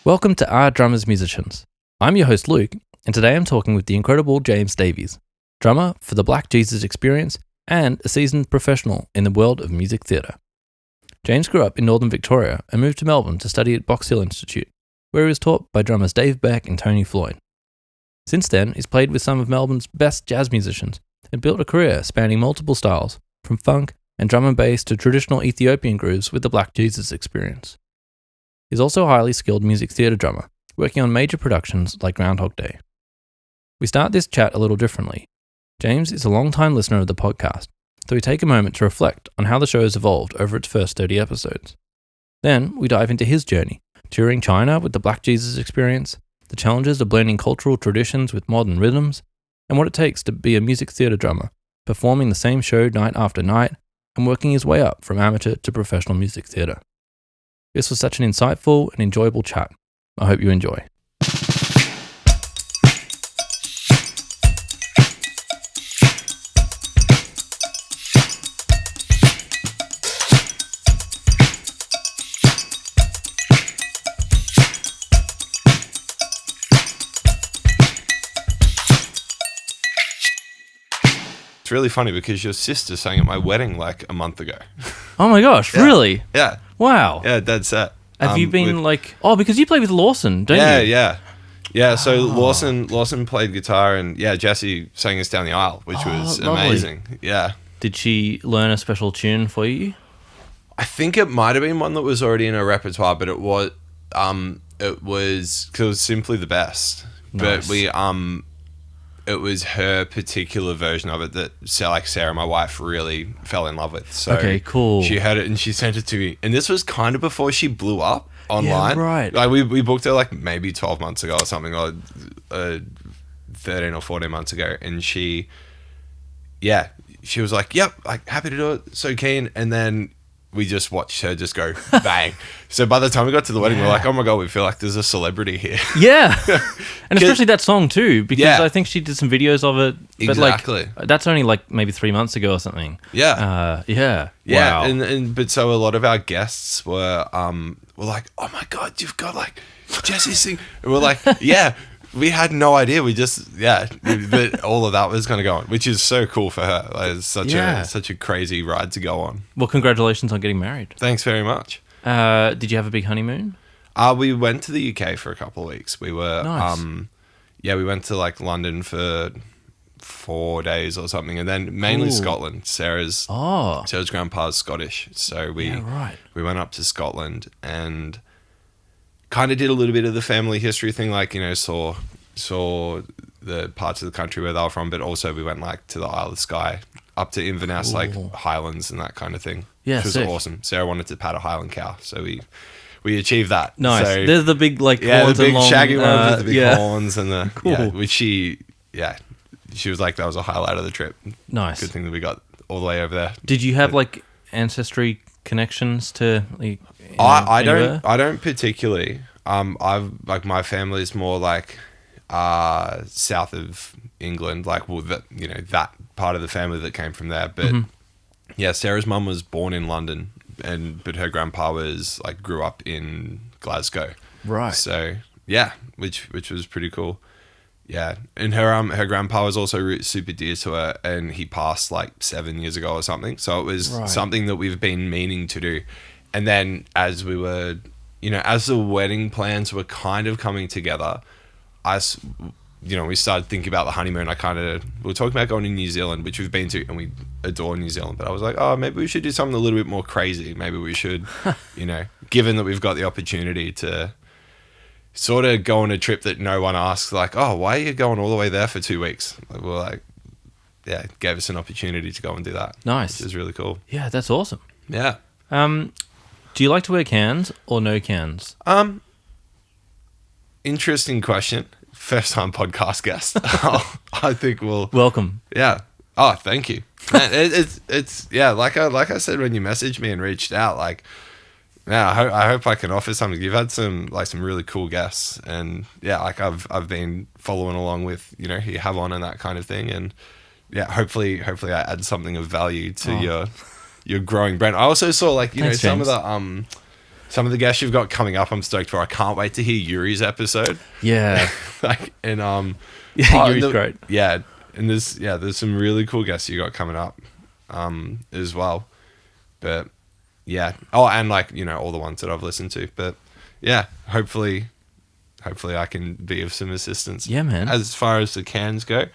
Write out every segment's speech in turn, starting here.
Welcome to Our Drummers Musicians. I'm your host Luke, and today I'm talking with the incredible James Davies, drummer for the Black Jesus Experience and a seasoned professional in the world of music theatre. James grew up in Northern Victoria and moved to Melbourne to study at Box Hill Institute, where he was taught by drummers Dave Beck and Tony Floyd. Since then, he's played with some of Melbourne's best jazz musicians and built a career spanning multiple styles, from funk and drum and bass to traditional Ethiopian grooves with the Black Jesus Experience. He's also a highly skilled music theatre drummer, working on major productions like Groundhog Day. We start this chat a little differently. James is a long-time listener of the podcast, so we take a moment to reflect on how the show has evolved over its first 30 episodes. Then we dive into his journey, touring China with the Black Jesus Experience, the challenges of blending cultural traditions with modern rhythms, and what it takes to be a music theatre drummer, performing the same show night after night, and working his way up from amateur to professional music theatre. This was such an insightful and enjoyable chat. I hope you enjoy. It's really funny because your sister sang at my wedding like a month ago. Oh my gosh, Yeah. really? Yeah. Wow. Yeah, dead set. Have you been because you play with Lawson, don't you? Yeah, so Lawson played guitar and Jessie sang us down the aisle, which was lovely. amazing. Yeah. Did she learn a special tune for you? I think it might have been one that was already in her repertoire, but it was simply the best. Nice. But it was her particular version of it that Sarah, my wife, really fell in love with. So Okay, cool. She heard it and she sent it to me. And this was kind of before she blew up online. Yeah, right. Like we booked her like maybe 12 months ago or something, or 13 or 14 months ago. And she was like, yep, like happy to do it. So keen. And then we just watched her just go bang. So by the time we got to the wedding, we're like, oh my God, we feel like there's a celebrity here. Yeah. And especially that song too, because Yeah. I think she did some videos of it. But Exactly. that's only like maybe 3 months ago or something. Yeah. Yeah. Yeah, Wow. but so a lot of our guests were like, oh my God, you've got like Jessie sing. And we're like, yeah, we had no idea. We just, but all of that was going to go on, which is so cool for her. Like, it's such a crazy ride to go on. Well, congratulations on getting married. Thanks very much. Did you have a big honeymoon? We went to the UK for a couple of weeks. We were, Nice. we went to like London for 4 days or something, and then mainly Cool. Scotland. Sarah's grandpa's Scottish, so we went up to Scotland and kind of did a little bit of the family history thing, like, you know, saw the parts of the country where they were from, but also we went like to the Isle of Skye, up to Inverness, like Highlands and that kind of thing. Yeah, which was sick. awesome. Sarah wanted to pat a Highland cow, so we achieved that. Nice. So, There's the big like the horns big and long, shaggy ones with the big horns and the Cool. which she was like, that was a highlight of the trip. Nice. Good thing that we got all the way over there. Did you have like ancestry connections to like, I anywhere? don't particularly. I've like, my family's more like south of England, like, well, that part of the family that came from there. But Sarah's mum was born in London, but her grandpa was like, grew up in Glasgow. Right. So which was pretty cool. Yeah, and her grandpa was also super dear to her, and he passed like 7 years ago or something. So it was something that we've been meaning to do. And then as we were, as the wedding plans were kind of coming together, we started thinking about the honeymoon. We were talking about going to New Zealand, which we've been to, and we adore New Zealand. But I was like, oh, maybe we should do something a little bit more crazy. Maybe we should, given that we've got the opportunity to sort of go on a trip that no one asks, like, oh, why are you going all the way there for 2 weeks? Like, we're like, gave us an opportunity to go and do that. Nice. Which is really cool. Yeah, that's awesome. Yeah. Do you like to wear cans or no cans? Interesting question. First time podcast guest. I think we'll... Welcome. Yeah. Oh, thank you. Man, it's like I said when you messaged me and reached out, like, yeah, I hope I can offer something. You've had some really cool guests, and like I've been following along with, you have on and that kind of thing, and hopefully I add something of value to your growing brand. I also saw, like, Thanks, some James. of the some of the guests you've got coming up, I'm stoked for. I can't wait to hear Yuri's episode. Yeah. Yuri's great. Yeah. And there's some really cool guests you got coming up as well. But yeah. Oh, and all the ones that I've listened to. But yeah, hopefully I can be of some assistance. Yeah, man. As far as the cans go.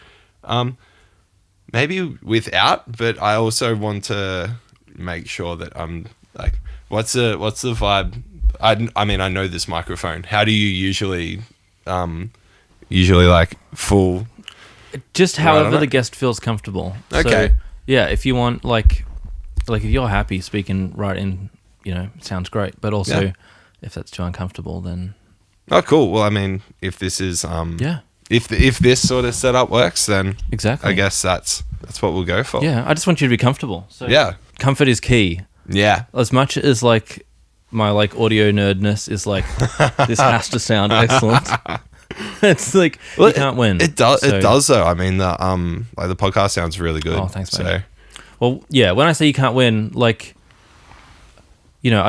Maybe without, but I also want to make sure that I'm like, what's the vibe? I mean, I know this microphone. How do you usually like full? Just however the guest feels comfortable. Okay. So, yeah, if you want like if you're happy speaking right in, sounds great. But also, if that's too uncomfortable, then. Oh, cool. Well, I mean, if this is if this sort of setup works, then exactly, I guess that's what we'll go for. Yeah, I just want you to be comfortable. So yeah, comfort is key. Yeah. As much as like my audio nerdness is like, this has to sound excellent. It's like, you can't win. It does. It does though. I mean, the podcast sounds really good. Oh, thanks, mate. Well, yeah. When I say you can't win, I'd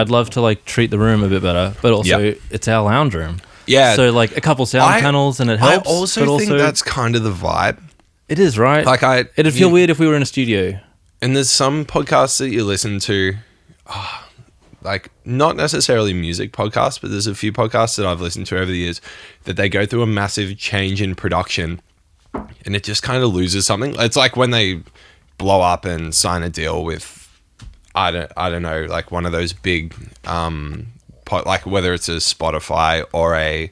love to treat the room a bit better, but also it's our lounge room. Yeah. So a couple sound panels and it helps. I also think that's kind of the vibe. It is, right? It'd feel weird if we were in a studio. And there's some podcasts that you listen to, not necessarily music podcasts, but there's a few podcasts that I've listened to over the years that they go through a massive change in production and it just kind of loses something. It's like when they blow up and sign a deal with, I don't know, one of those big, whether it's a Spotify or a,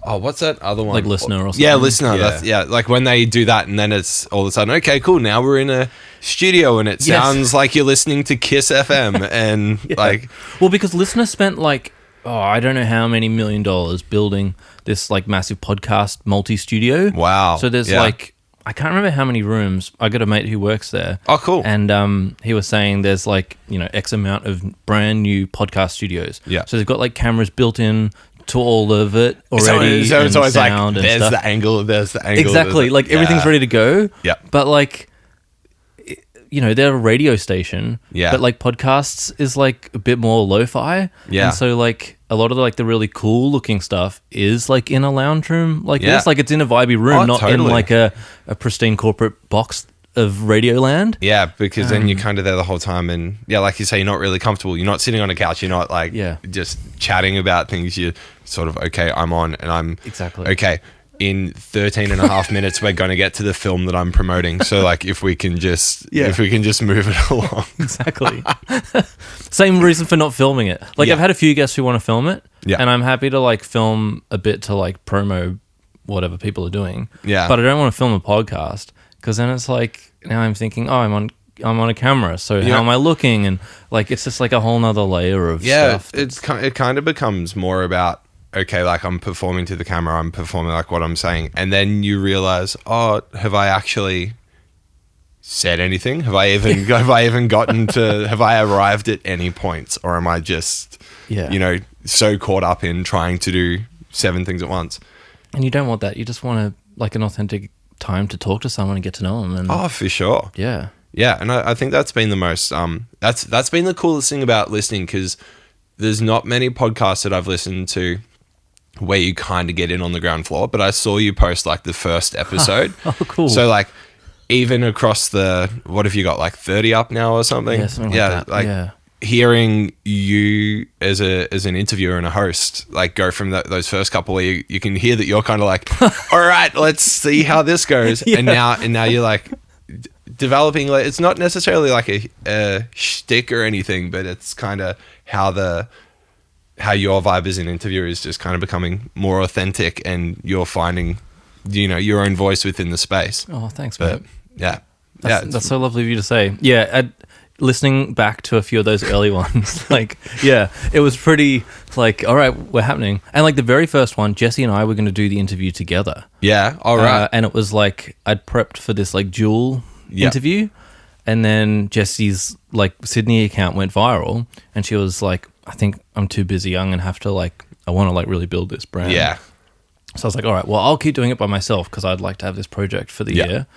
what's that other one? Listener or something. Yeah, Listener. Yeah. When they do that and then it's all of a sudden, okay, cool. Now we're in a studio and it sounds like you're listening to Kiss FM and Well, because Listener spent I don't know how many $1 million building this massive podcast multi-studio. Wow. So there's I can't remember how many rooms. I got a mate who works there. Oh, cool. And he was saying there's X amount of brand new podcast studios. Yeah. So they've got cameras built in to all of it already. So it's always sound there's and the angle, there's the angle. Exactly. Everything's ready to go. Yeah. But they're a radio station. Yeah. But podcasts is a bit more lo-fi. Yeah. And so a lot of the really cool looking stuff is in a lounge room this. It's in a vibey room, not totally. in a pristine corporate box of radio land. Yeah, because then you're kind of there the whole time and like you say, you're not really comfortable. You're not sitting on a couch. You're not just chatting about things. You're sort of, okay, I'm on and I'm exactly okay. In 13 and a half minutes, we're going to get to the film that I'm promoting. So if we can just move it along. Exactly. Same reason for not filming it. I've had a few guests who want to film it and I'm happy to film a bit to promo whatever people are doing. Yeah. But I don't want to film a podcast because then it's now I'm thinking, I'm on a camera. So how am I looking? And it's just a whole nother layer of stuff. It kind of becomes more about, okay, I'm performing to the camera, I'm performing what I'm saying. And then you realize, have I actually said anything? Have I even gotten to, have I arrived at any points? Or am I just, so caught up in trying to do 7 things at once? And you don't want that. You just want an authentic time to talk to someone and get to know them. And for sure. Yeah. Yeah. And I think that's been the most, that's been the coolest thing about listening because there's not many podcasts that I've listened to where you kind of get in on the ground floor, but I saw you post the first episode. Oh, cool. So even across what have you got, 30 up now or something? Yeah, something like that. Hearing you as an interviewer and a host, go from those first couple where you can hear that you're kind of all right, let's see how this goes. Yeah. And now you're developing, it's not necessarily a shtick or anything, but it's kind of how your vibe as an interviewer is just kind of becoming more authentic and you're finding, your own voice within the space. Oh, thanks, but mate. Yeah. That's so lovely of you to say. Yeah. Listening back to a few of those early ones, it was pretty all right, we're happening. And the very first one, Jesse and I were going to do the interview together. Yeah. All right. And it was I'd prepped for this dual interview. And then Jesse's Sydney account went viral and she was I think I'm too busy young and have to I want to really build this brand. Yeah. So I was all right, well, I'll keep doing it by myself because I'd like to have this project for the year.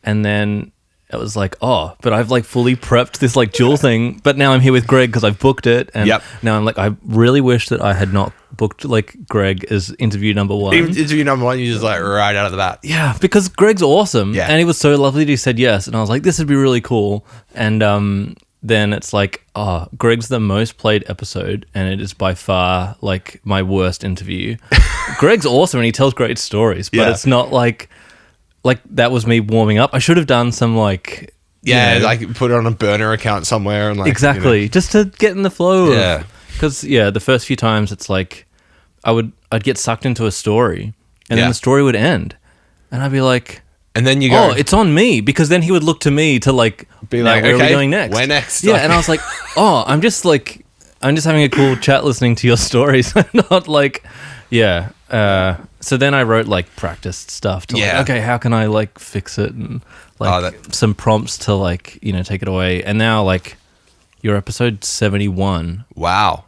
And then it was like, oh, but I've like fully prepped this like Jewel thing, but now I'm here with Greg because I've booked it, and now I'm like, I really wish that I had not booked like Greg as interview number one. Interview number one, you just like right out of the bat. Yeah, because Greg's awesome, and he was so lovely that he said yes, and I was like, this would be really cool, and then it's like, oh, Greg's the most played episode, and it is by far like my worst interview. Greg's awesome, and he tells great stories, but it's not like that was me warming up. I should have done some like... like put it on a burner account somewhere. And like, exactly, just to get in the flow. Yeah. Because, the first few times it's like I'd get sucked into a story and then the story would end. And I'd be like... And then you go... Oh, it's on me. Because then he would look to me to like... Be like, where are we going next? Where next? Yeah, and I was like, oh, I'm just having a cool chat listening to your stories. Not like... Yeah. So then I wrote like practiced stuff to like, okay, how can I like fix it, and like some prompts to like, take it away. And now like you're episode 71. Wow.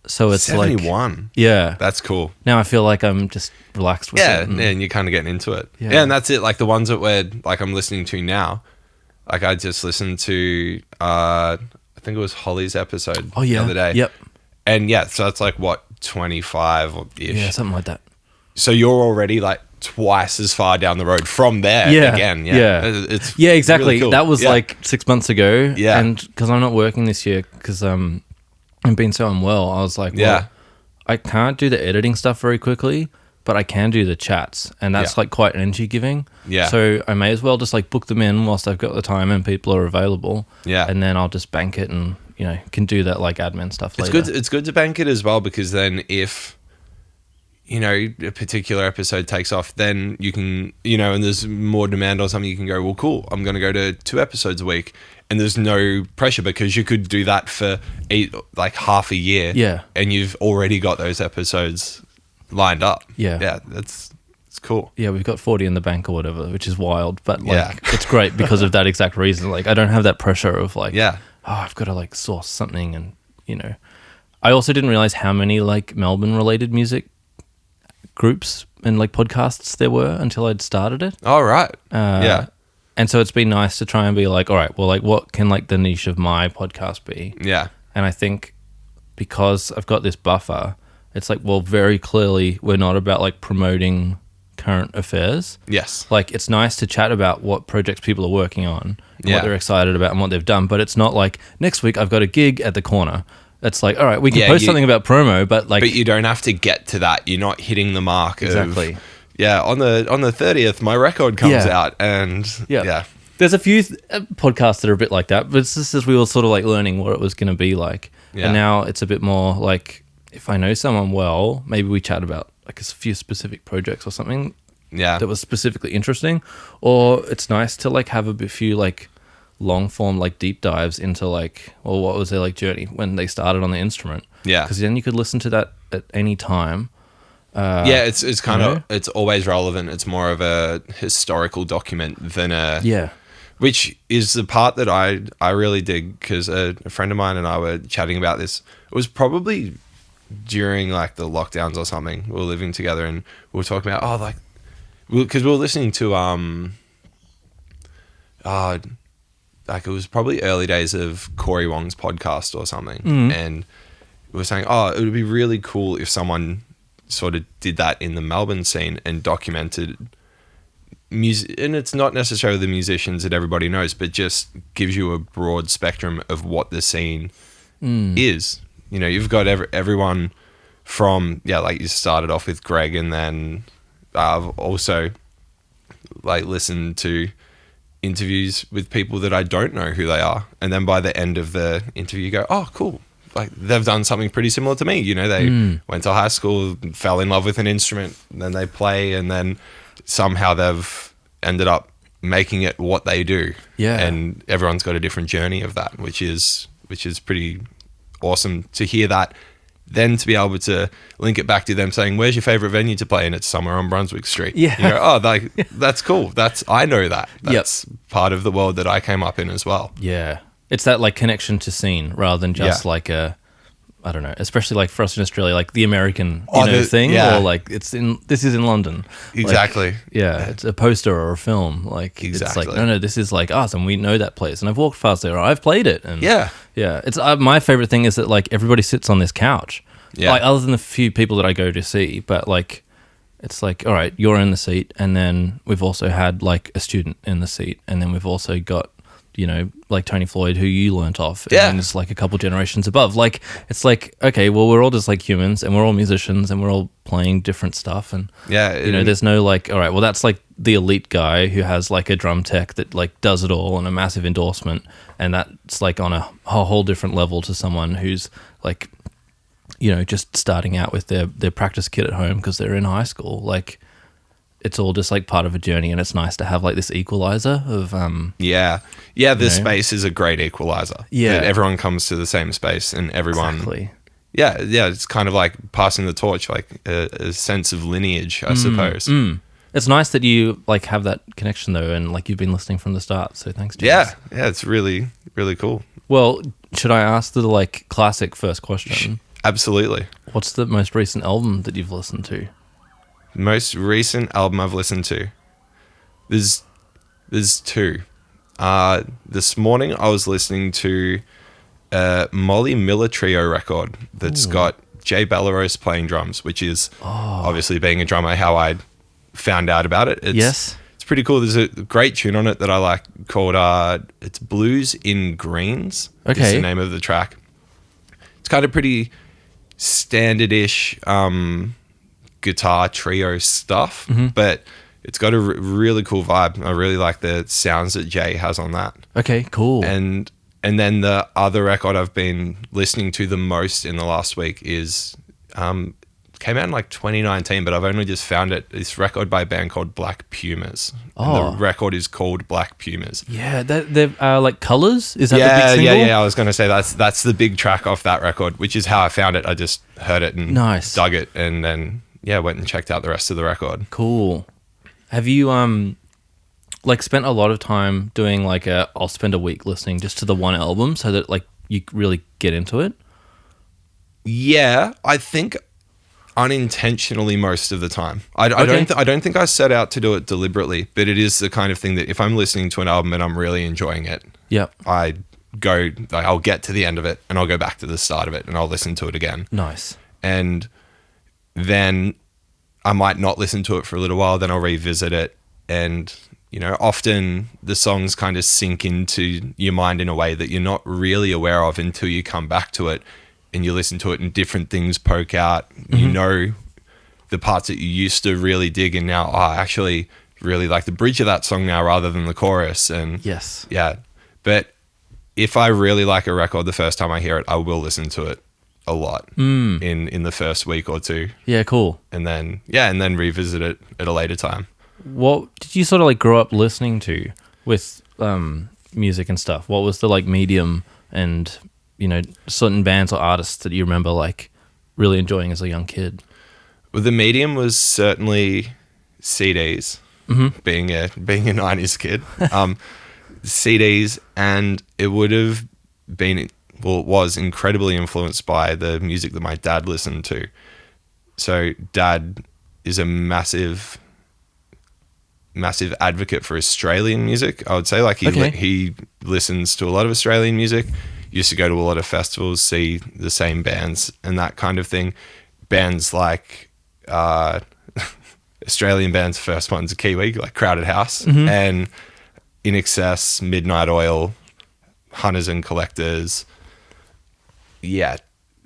So it's 71. Like, yeah. That's cool. Now I feel like I'm just relaxed with it. And you're kind of getting into it. Yeah, and that's it. Like the ones that I'm listening to now, like I just listened to, I think it was Holly's episode the other day. Yep. And so that's like what, 25-ish. Yeah, something like that. So you're already like twice as far down the road from there again. It's exactly. Really cool. That was like 6 months ago. Yeah. And because I'm not working this year because I'm being so unwell, I was like, well, I can't do the editing stuff very quickly, but I can do the chats, and that's like quite energy giving. Yeah. So I may as well just like book them in whilst I've got the time and people are available. Yeah. And then I'll just bank it and can do that like admin stuff later. It's good to bank it as well, because then if a particular episode takes off, then you can, and there's more demand or something, you can go, well, cool, I'm going to go to 2 episodes a week, and there's no pressure, because you could do that for half a year. Yeah. And you've already got those episodes lined up. Yeah. Yeah. It's cool. Yeah. We've got 40 in the bank or whatever, which is wild, but it's great because of that exact reason. Like I don't have that pressure of like, I've got to like source something, and, I also didn't realize how many like Melbourne related music groups and like podcasts there were until I'd started it. Oh, right. And so it's been nice to try and be like, all right, well, like what can like the niche of my podcast be? Yeah. And I think because I've got this buffer, it's like, well, very clearly we're not about like promoting current affairs. Yes. Like it's nice to chat about what projects people are working on, and what they're excited about and what they've done, but it's not like next week I've got a gig at the corner. It's like, all right, we can post something about promo, but like... But you don't have to get to that. You're not hitting the mark. Exactly. On the 30th, my record comes out, and There's a few podcasts that are a bit like that, but it's just as we were sort of like learning what it was going to be like. Yeah. And now it's a bit more like, if I know someone well, maybe we chat about like a few specific projects or something that was specifically interesting. Or it's nice to like have a few like long form like deep dives into like, well, what was their like journey when they started on the instrument. Yeah. Because then you could listen to that at any time. It's kind of, it's always relevant. It's more of a historical document than which is the part that I really dig, because a friend of mine and I were chatting about this. It was probably during like the lockdowns or something. We were living together and we were talking about, because we were listening to, like it was probably early days of Corey Wong's podcast or something. Mm. And we were saying, it would be really cool if someone sort of did that in the Melbourne scene and documented music. And it's not necessarily the musicians that everybody knows, but just gives you a broad spectrum of what the scene is. You've got everyone from, like you started off with Greg, and then I've also like listened to interviews with people that I don't know who they are, and then by the end of the interview you go, oh cool, like they've done something pretty similar to me. They went to high school, fell in love with an instrument, and then they play, and then somehow they've ended up making it what they do. Yeah. And everyone's got a different journey of that, which is pretty awesome to hear that. Then to be able to link it back to them saying, where's your favorite venue to play? And it's somewhere on Brunswick Street. Yeah. You go, that's cool. I know that. That's part of the world that I came up in as well. Yeah. It's that like connection to scene rather than just like a I don't know, especially like for us in Australia, like the American thing, yeah. or like this is in London. Exactly. Like, yeah, it's a poster or a film. Like Exactly. It's like no, this is like us, and we know that place, and I've walked past there, or I've played it, and Yeah. It's my favorite thing is that like everybody sits on this couch, Yeah. like other than the few people that I go to see, but like it's like all right, you're in the seat, and then we've also had like a student in the seat, and then we've also got, you know, like Tony Floyd, who you learnt off, and then it's like a couple generations above. Like, it's like, okay, well, we're all just like humans, and we're all musicians, and we're all playing different stuff, and you know, there's no like, all right, well, that's like the elite guy who has like a drum tech that like does it all and a massive endorsement, and that's like on a whole different level to someone who's like, you know, just starting out with their practice kit at home because they're in high school. Like, it's all just like part of a journey, and it's nice to have like this equalizer of the space is a great equalizer. Yeah, everyone comes to the same space, and everyone exactly. It's kind of like passing the torch, like a sense of lineage, I suppose. It's nice that you like have that connection though, and like you've been listening from the start, so thanks, James. Yeah, it's really, really cool. Well, should I ask the like classic first question? Absolutely. What's the most recent album that you've listened to? Most recent album I've listened to. There's two. This morning I was listening to a Molly Miller Trio record that's got Jay Belleros playing drums, which is obviously, being a drummer, how I found out about it. It's pretty cool. There's a great tune on it that I like called it's Blues in Greens. Okay. Is the name of the track. It's kind of pretty standard-ish guitar trio stuff, but it's got a really cool vibe. I really like the sounds that Jay has on that. Okay, cool. And then the other record I've been listening to the most in the last week is came out in like 2019, but I've only just found it. This record by a band called Black Pumas. And the record is called Black Pumas. Yeah, they're like Colors? Is that the big single? Yeah. I was going to say that's the big track off that record, which is how I found it. I just heard it and dug it, and then went and checked out the rest of the record. Cool. Have you like spent a lot of time doing like I'll spend a week listening just to the one album so that like you really get into it? Yeah, I think unintentionally most of the time. I don't think I set out to do it deliberately, but it is the kind of thing that if I'm listening to an album and I'm really enjoying it, I'll get to the end of it and I'll go back to the start of it and I'll listen to it again. Nice. And then I might not listen to it for a little while, then I'll revisit it, and you know, often the songs kind of sink into your mind in a way that you're not really aware of until you come back to it and you listen to it and different things poke out. You know, the parts that you used to really dig, and now I actually really like the bridge of that song now rather than the chorus. And but if I really like a record the first time I hear it, I will listen to it a lot in the first week or two. Yeah, cool. And then revisit it at a later time. What did you sort of like grow up listening to with music and stuff? What was the like medium and, you know, certain bands or artists that you remember like really enjoying as a young kid? Well, the medium was certainly CDs, being a 90s kid. CDs, and it would have been, well, it was incredibly influenced by the music that my dad listened to. So Dad is a massive advocate for Australian music, I would say. Like he listens to a lot of Australian music, used to go to a lot of festivals, see the same bands and that kind of thing. Bands like Australian bands, first one's a Kiwi, like Crowded House, and In Excess, Midnight Oil, Hunters and Collectors. Yeah,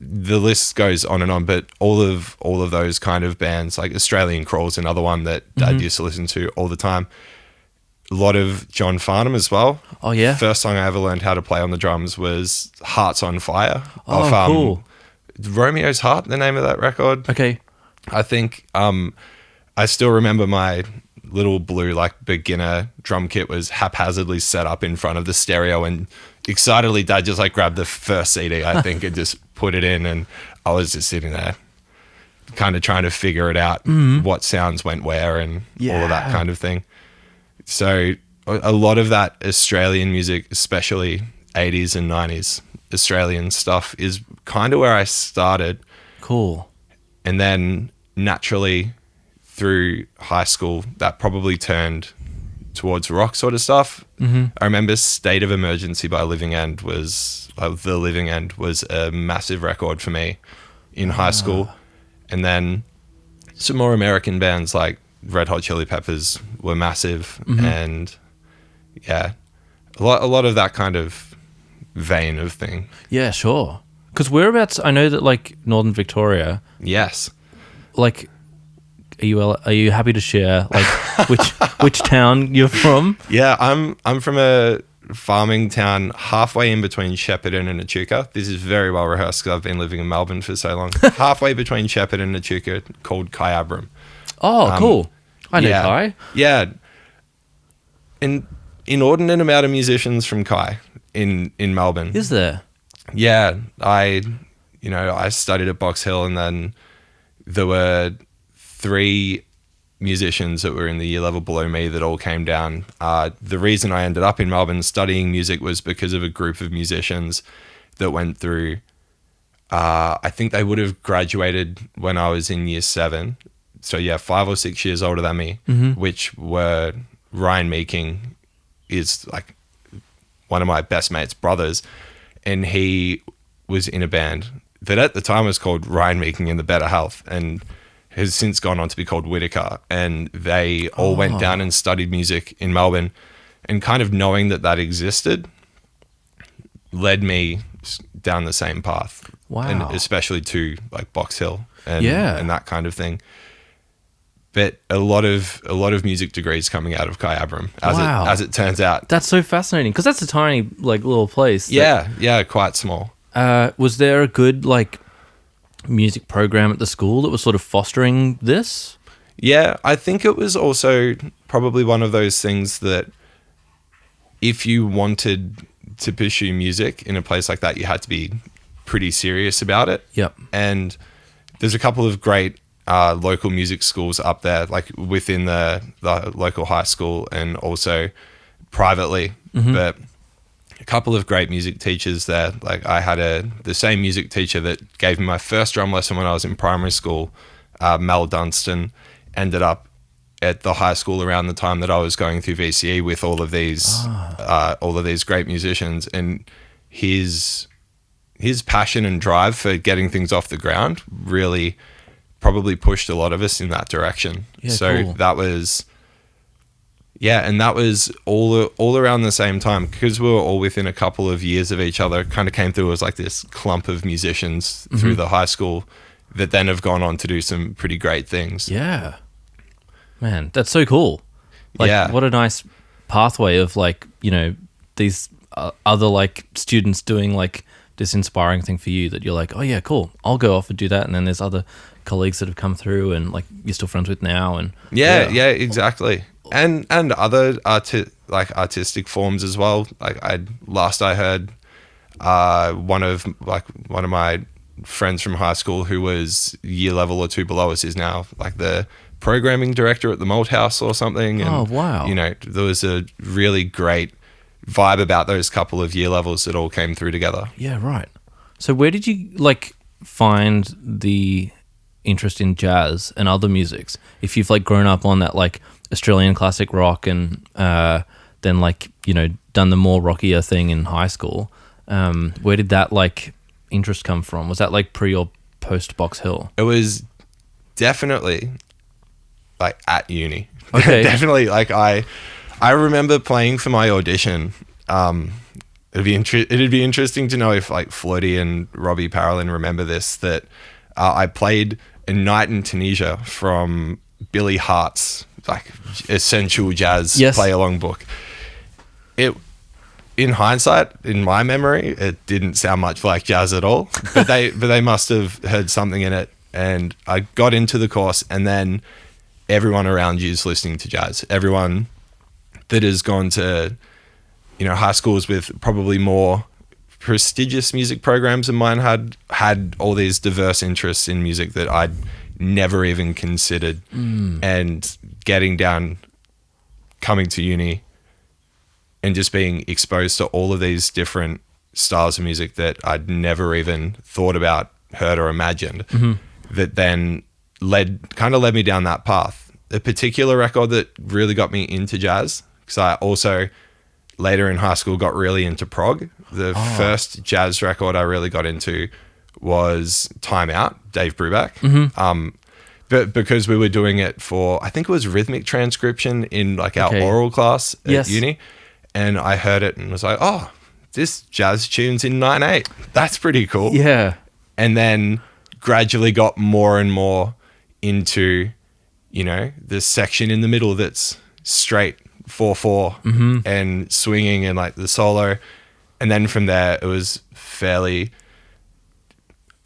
the list goes on and on, but all of those kind of bands, like Australian Crawl's another one that Dad used to listen to all the time. A lot of John Farnham as well. Oh yeah. First song I ever learned how to play on the drums was Hearts on Fire. Cool. Romeo's Heart, the name of that record. Okay. I think I still remember my little blue like beginner drum kit was haphazardly set up in front of the stereo, and excitedly Dad just like grabbed the first CD, I think, and just put it in, and I was just sitting there kind of trying to figure it out, what sounds went where and all of that kind of thing. So a lot of that Australian music, especially 80s and 90s, Australian stuff is kind of where I started. Cool. And then naturally through high school, that probably turned towards rock sort of stuff. Mm-hmm. I remember State of Emergency by Living End was The Living End was a massive record for me in high school. And then some more American bands like Red Hot Chili Peppers were massive. Mm-hmm. And yeah, a lot of that kind of vein of thing. Yeah, sure. Because whereabouts, I know that like Northern Victoria, Yes. like, are you happy to share like which town you're from? Yeah, I'm from a farming town halfway in between Shepparton and Echuca. This is very well rehearsed because I've been living in Melbourne for so long. Halfway between Shepparton and Echuca, called Kyabram. Oh, cool. I know Kai. Yeah. An inordinate amount of musicians from Kai in Melbourne. Is there? Yeah, I studied at Box Hill, and then there were 3 musicians that were in the year level below me that all came down. The reason I ended up in Melbourne studying music was because of a group of musicians that went through, I think they would have graduated when I was in year 7. So yeah, 5 or 6 years older than me, Mm-hmm. which were Ryan Meeking is like one of my best mates' brothers. And he was in a band that at the time was called Ryan Meeking and the Better Health, and has since gone on to be called Whitaker. And they all went down and studied music in Melbourne, and kind of knowing that existed led me down the same path. Wow. And especially to like Box Hill and that kind of thing. But a lot of music degrees coming out of Kyabram, as it turns out. That's so fascinating because that's a tiny like little place. Yeah, quite small. Was there a good like music program at the school that was sort of fostering this? Yeah, I think it was also probably one of those things that if you wanted to pursue music in a place like that, you had to be pretty serious about it. Yep. And there's a couple of great local music schools up there, like within the local high school and also privately. Mm-hmm. But a couple of great music teachers there. Like I had the same music teacher that gave me my first drum lesson when I was in primary school, Mel Dunstan, ended up at the high school around the time that I was going through VCE with all of these great musicians, and his passion and drive for getting things off the ground really probably pushed a lot of us in that direction. Yeah, so cool. that was, and that was all around the same time, because we were all within a couple of years of each other. Kind of came through as like this clump of musicians through the high school that then have gone on to do some pretty great things. Yeah. Man, that's so cool. Like, what a nice pathway of like, these other like students doing like this inspiring thing for you that you're like, oh yeah, cool, I'll go off and do that. And then there's other colleagues that have come through and like you're still friends with now. And yeah, exactly. And other artistic forms as well. Like I heard one of my friends from high school who was year level or 2 below us is now like the programming director at the Malthouse or something. And, oh wow. There was a really great vibe about those couple of year levels that all came through together. Yeah, right. So where did you like find the interest in jazz and other musics? If you've like grown up on that like Australian classic rock and then like, done the more rockier thing in high school, where did that like interest come from? Was that like pre or post Box Hill? It was definitely like at uni. Okay. Definitely like I remember playing for my audition. It'd be interesting to know if like Floyd and Robi Parolin remember this, that I played A Night in Tunisia from Billy Hart's like essential jazz play along book. In hindsight, in my memory, it didn't sound much like jazz at all, but they must have heard something in it. And I got into the course, and then everyone around you is listening to jazz. Everyone that has gone to, high schools with probably more prestigious music programs than mine had all these diverse interests in music that I'd never even considered. And coming to uni and just being exposed to all of these different styles of music that I'd never even thought about, heard, or imagined, that then led me down that path. A particular record that really got me into jazz, because I also later in high school got really into prog. The first jazz record I really got into was Time Out, Dave Beck. But because we were doing it for, I think it was rhythmic transcription in like our oral class at uni, and I heard it and was like, oh, this jazz tune's in 9/8. That's pretty cool. Yeah. And then gradually got more and more into, you know, the section in the middle that's straight 4/4 and swinging and like the solo. And then from there it was fairly,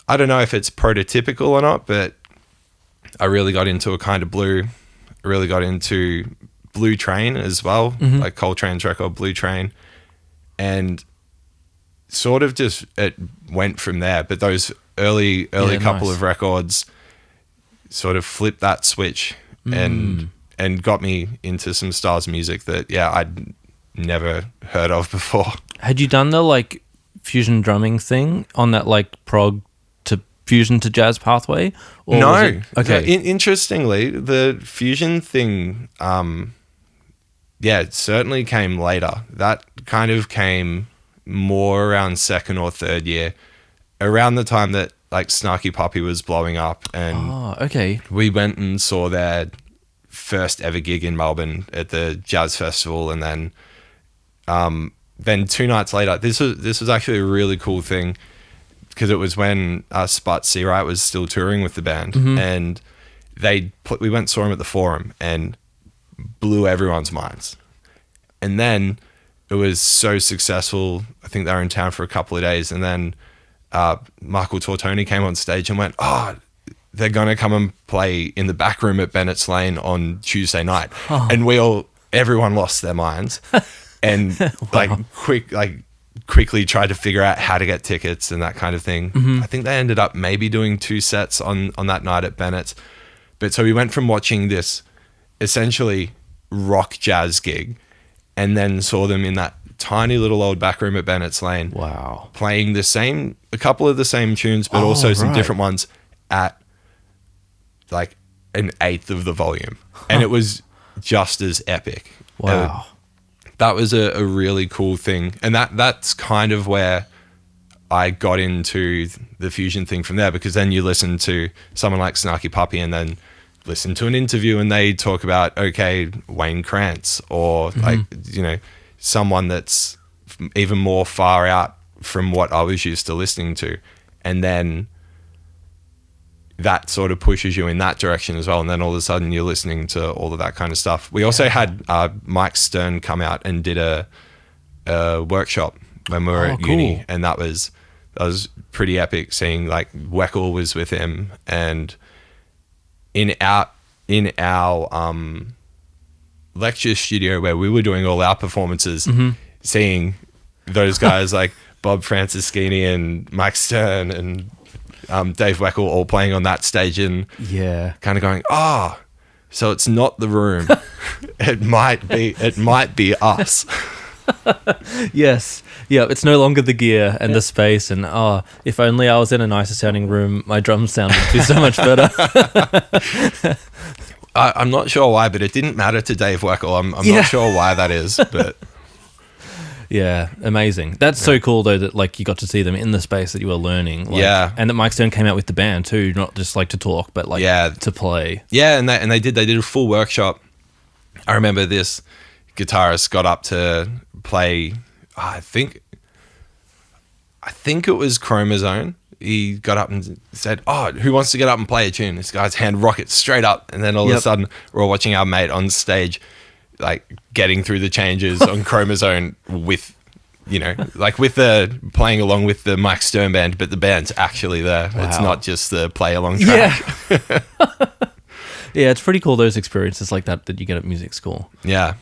I don't know if it's prototypical or not, but I really got into a kind of blue. I really got into Blue Train as well, like Coltrane's record, Blue Train. And sort of just it went from there. But those early couple of records sort of flipped that switch and got me into some styles of music that, I'd never heard of before. Had you done the like fusion drumming thing on that like prog to fusion to jazz pathway? Or no. Okay. Interestingly, the fusion thing, it certainly came later. That kind of came more around second or third year, around the time that like Snarky Puppy was blowing up, and we went and saw their first ever gig in Melbourne at the Jazz Festival, and then 2 nights later, this was actually a really cool thing, because it was when Sput Seawright was still touring with the band, and we went and saw him at the Forum and blew everyone's minds. And then it was so successful. I think they were in town for a couple of days, and then Michael Tortoni came on stage and went, they're going to come and play in the back room at Bennett's Lane on Tuesday night. And everyone lost their minds and quickly tried to figure out how to get tickets and that kind of thing. I think they ended up maybe doing 2 sets on that night at Bennett's. But so we went from watching this essentially rock jazz gig and then saw them in that tiny little old back room at Bennett's Lane. Wow. Playing a couple of the same tunes, but also some different ones at like an eighth of the volume. And it was just as epic. Wow. That was a really cool thing. And that's kind of where I got into the fusion thing from there, because then you listen to someone like Snarky Puppy and then listen to an interview and they talk about, Wayne Krantz or like, you know, someone that's even more far out from what I was used to listening to. And then that sort of pushes you in that direction as well. And then all of a sudden you're listening to all of that kind of stuff. We also had Mike Stern come out and did a workshop when we were at uni. And that was pretty epic, seeing like Weckl was with him, and in our lecture studio where we were doing all our performances, seeing those guys like Bob Franceschini and Mike Stern and Dave Weckl all playing on that stage, and kind of going, so it's not the room. it might be us. Yes. Yeah, it's no longer the gear and the space, and if only I was in a nicer sounding room, my drums sounded would be so much better. I'm not sure why, but it didn't matter to Dave Weckl. I'm not sure why that is, but yeah, amazing. That's so cool though, that like you got to see them in the space that you were learning. And that Mike Stern came out with the band too, not just like to talk, but like to play. Yeah, and they did a full workshop. I remember this guitarist got up to play, I think it was Chromosome. He got up and said, who wants to get up and play a tune? This guy's hand rockets straight up, and then all of a sudden we're all watching our mate on stage like getting through the changes on Chromosome with, you know, like with the playing along with the Mike Stern band, but the band's actually there. Wow. It's not just the play along track. Yeah, it's pretty cool, those experiences like that you get at music school. Yeah.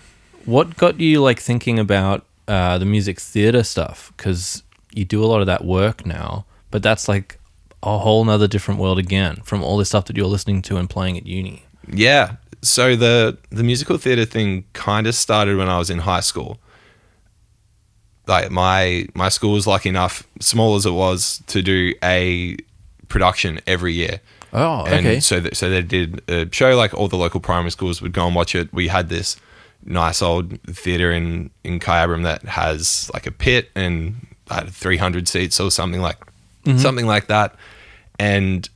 What got you like thinking about the music theatre stuff? Because you do a lot of that work now, but that's like a whole nother different world again from all the stuff that you're listening to and playing at uni. Yeah. So the musical theatre thing kind of started when I was in high school. like my school was lucky enough, small as it was, to do a production every year. Oh, okay. And so they did a show, like all the local primary schools would go and watch it. We had this nice old theatre in Kyabram that has like a pit and 300 seats or something like that. And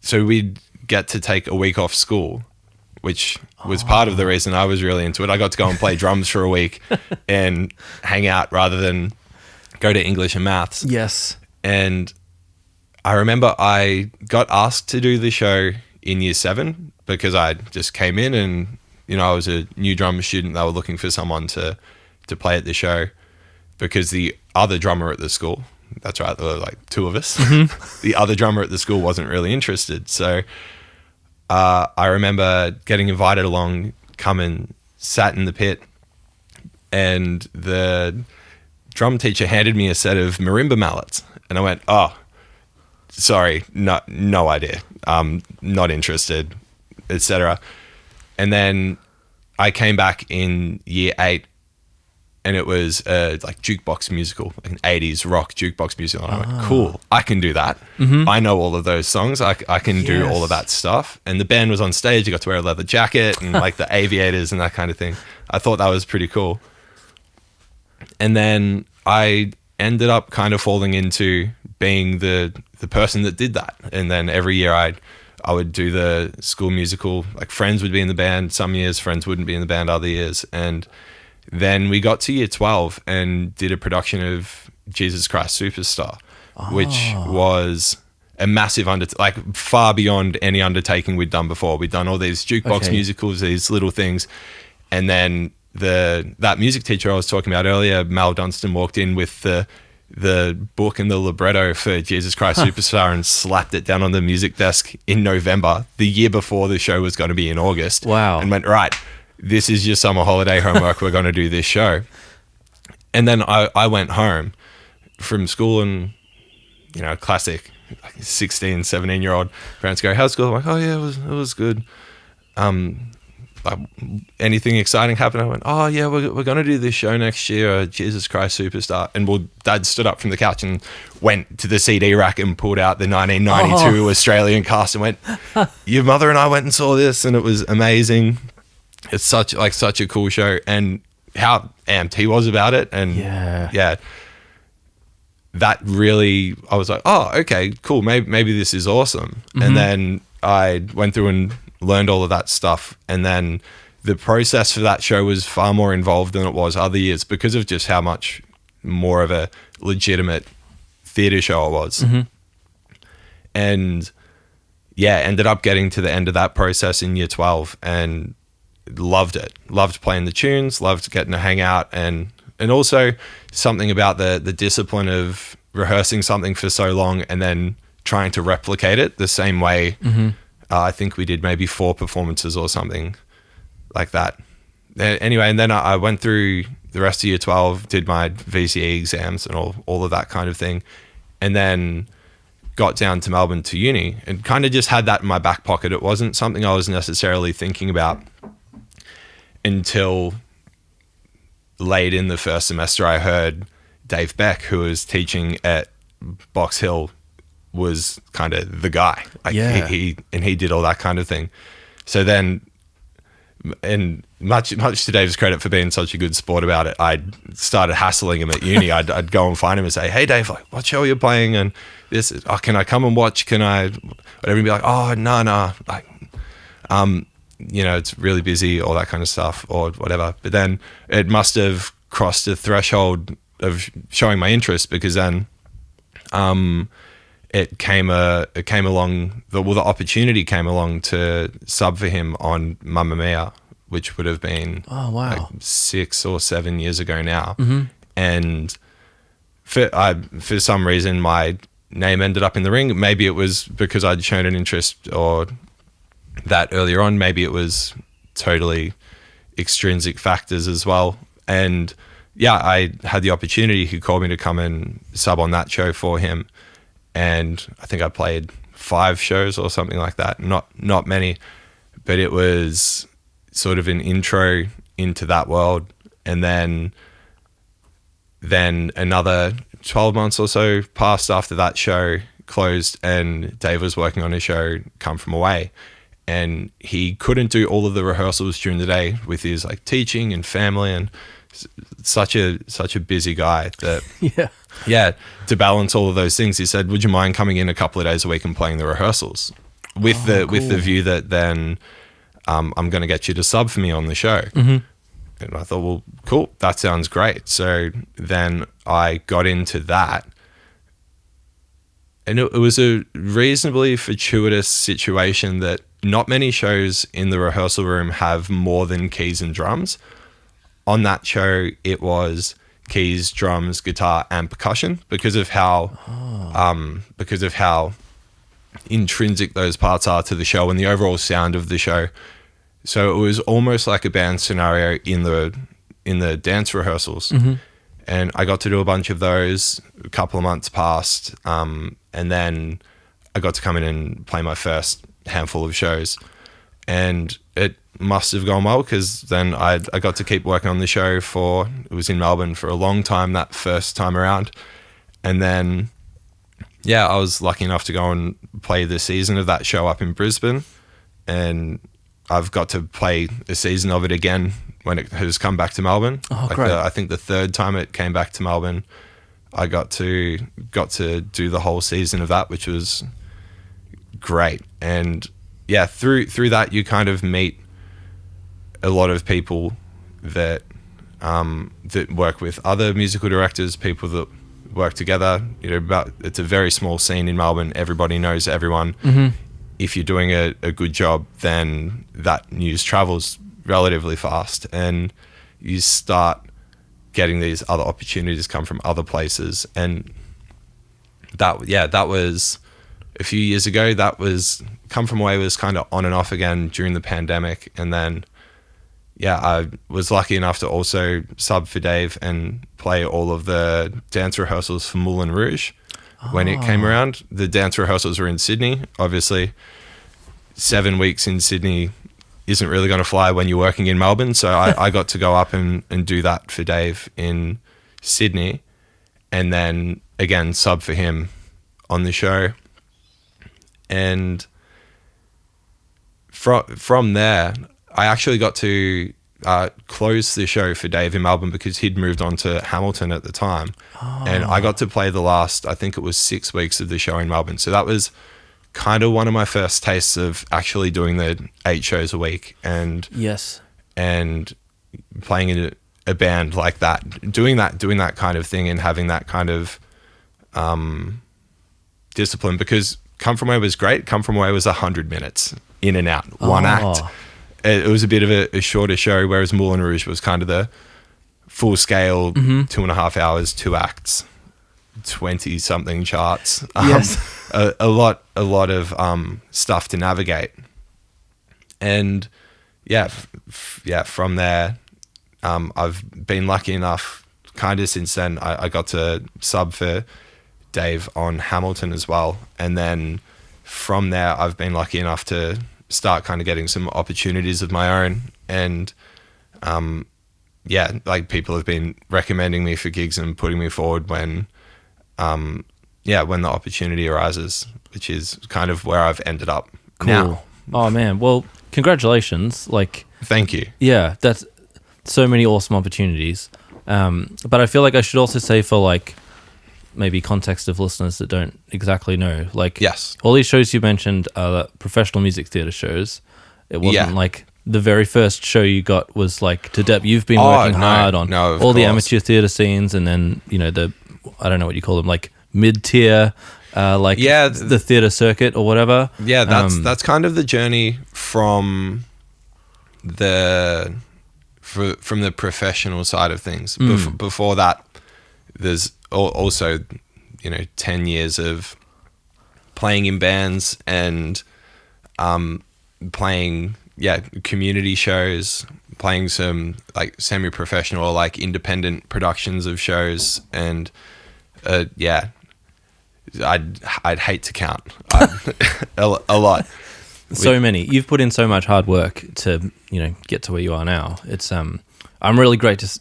so we'd get to take a week off school, which was part of the reason I was really into it. I got to go and play drums for a week and hang out rather than go to English and maths. Yes. And I remember I got asked to do the show in year 7 because I just came in and, I was a new drummer student. They were looking for someone to play at the show because the other drummer at the school, that's right, there were like 2 of us, the other drummer at the school wasn't really interested. So I remember getting invited along, come and sat in the pit, and the drum teacher handed me a set of marimba mallets. And I went, oh, sorry, no idea. Not interested, etc. And then I came back in year 8 and it was like jukebox musical, like an 80s rock jukebox musical. And I went, cool, I can do that. I know all of those songs. I can do all of that stuff. And the band was on stage. You got to wear a leather jacket and like the aviators and that kind of thing. I thought that was pretty cool. And then I ended up kind of falling into being the person that did that. And then every year I would do the school musical, like friends would be in the band some years, friends wouldn't be in the band other years. And then we got to year 12 and did a production of Jesus Christ Superstar, which was a massive like far beyond any undertaking we'd done before. We'd done all these jukebox musicals, these little things. And then that music teacher I was talking about earlier, Mal Dunstan, walked in with the book and the libretto for Jesus Christ Superstar and slapped it down on the music desk in November, the year before the show was going to be in August. Wow. And went, right, this is your summer holiday homework. We're going to do this show. And then I went home from school and, classic 16, 17-year-old parents go, how's school? I'm like, oh yeah, it was good. Like, anything exciting happened? I went, oh yeah, we're going to do this show next year, Jesus Christ Superstar. And Dad stood up from the couch and went to the CD rack and pulled out the 1992 Australian cast and went, your mother and I went and saw this and it was amazing. It's such a cool show, and how amped he was about it. And yeah, that really, I was like, oh, okay, cool. Maybe this is awesome. And then I went through and learned all of that stuff, and then the process for that show was far more involved than it was other years because of just how much more of a legitimate theatre show it was. And yeah, ended up getting to the end of that process in year 12 and loved it. Loved playing the tunes, loved getting to hang out, and also something about the discipline of rehearsing something for so long and then trying to replicate it the same way. I think we did maybe 4 performances or something like that. Anyway, and then I went through the rest of year 12, did my VCE exams and all of that kind of thing, and then got down to Melbourne to uni and kind of just had that in my back pocket. It wasn't something I was necessarily thinking about until late in the first semester. I heard Dave Beck, who was teaching at Box Hill, was kind of the guy. Like he did all that kind of thing. So then, and much to Dave's credit for being such a good sport about it, I started hassling him at uni. I'd go and find him and say, hey Dave, like, what show are you playing? And this, can I come and watch? Can I, whatever, and be like, oh, no, like, it's really busy, all that kind of stuff or whatever. But then it must have crossed the threshold of showing my interest, because then, it came along, the opportunity came along to sub for him on Mamma Mia, which would have been like 6 or 7 years ago now. And for some reason, my name ended up in the ring. Maybe it was because I'd shown an interest or that earlier on. Maybe it was totally extrinsic factors as well. And yeah, I had the opportunity. He called me to come and sub on that show for him. And I think I played 5 shows or something like that. Not many, but it was sort of an intro into that world. And then then another 12 months or so passed after that show closed, and Dave was working on a show, Come From Away, and he couldn't do all of the rehearsals during the day with his like teaching and family, and such a busy guy that to balance all of those things, he said, would you mind coming in a couple of days a week and playing the rehearsals with the view that then I'm going to get you to sub for me on the show. And I thought, well, cool, that sounds great. So then I got into that, and it was a reasonably fortuitous situation that not many shows in the rehearsal room have more than keys and drums. On that show, it was keys, drums, guitar, and percussion because of how intrinsic those parts are to the show and the overall sound of the show. So it was almost like a band scenario in the dance rehearsals. And I got to do a bunch of those. A couple of months passed, and then I got to come in and play my first handful of shows. And it must have gone well because then I got to keep working on the show it was in Melbourne for a long time that first time around. And then, I was lucky enough to go and play the season of that show up in Brisbane. And I've got to play a season of it again when it has come back to Melbourne. Oh, great. I think the third time it came back to Melbourne, I got to do the whole season of that, which was great. And through that you kind of meet a lot of people that work with other musical directors, people that work together. It's a very small scene in Melbourne. Everybody knows everyone. If you're doing a good job, then that news travels relatively fast, and you start getting these other opportunities come from other places. And that was a few years ago. That was Come From Away was kind of on and off again during the pandemic. And then, I was lucky enough to also sub for Dave and play all of the dance rehearsals for Moulin Rouge. When it came around, the dance rehearsals were in Sydney. Obviously, 7 weeks in Sydney isn't really going to fly when you're working in Melbourne. So I got to go up and do that for Dave in Sydney, and then again sub for him on the show. And from there, I actually got to close the show for Dave in Melbourne because he'd moved on to Hamilton at the time. And I got to play the last, I think it was 6 weeks of the show in Melbourne. So that was kind of one of my first tastes of actually doing the 8 shows a week and playing in a band like that, doing that kind of thing and having that kind of discipline. Because Come From Away was great. Come From Away was 100 minutes in and out, one act. It was a bit of a shorter show, whereas Moulin Rouge was kind of the full scale, 2.5 hours, 2 acts, 20 something charts. A lot of stuff to navigate. And from there, I've been lucky enough kind of since then. I got to sub for Dave on Hamilton as well. And then from there, I've been lucky enough to start kind of getting some opportunities of my own. And like people have been recommending me for gigs and putting me forward when the opportunity arises, which is kind of where I've ended up now. Oh man, well, congratulations. Thank you. Yeah, that's so many awesome opportunities. But I feel like I should also say, for maybe context of listeners that don't exactly know, yes, all these shows you mentioned are professional music theatre shows. It wasn't the very first show you got was you've been working hard on all the amateur theatre scenes, and then I don't know what you call them, mid-tier, the theatre circuit or whatever. Yeah, that's kind of the journey from the professional side of things. Before that, there's also 10 years of playing in bands and playing community shows, playing some semi-professional or independent productions of shows. And I'd hate to count a lot. So many. You've put in so much hard work to get to where you are now. It's I'm really great to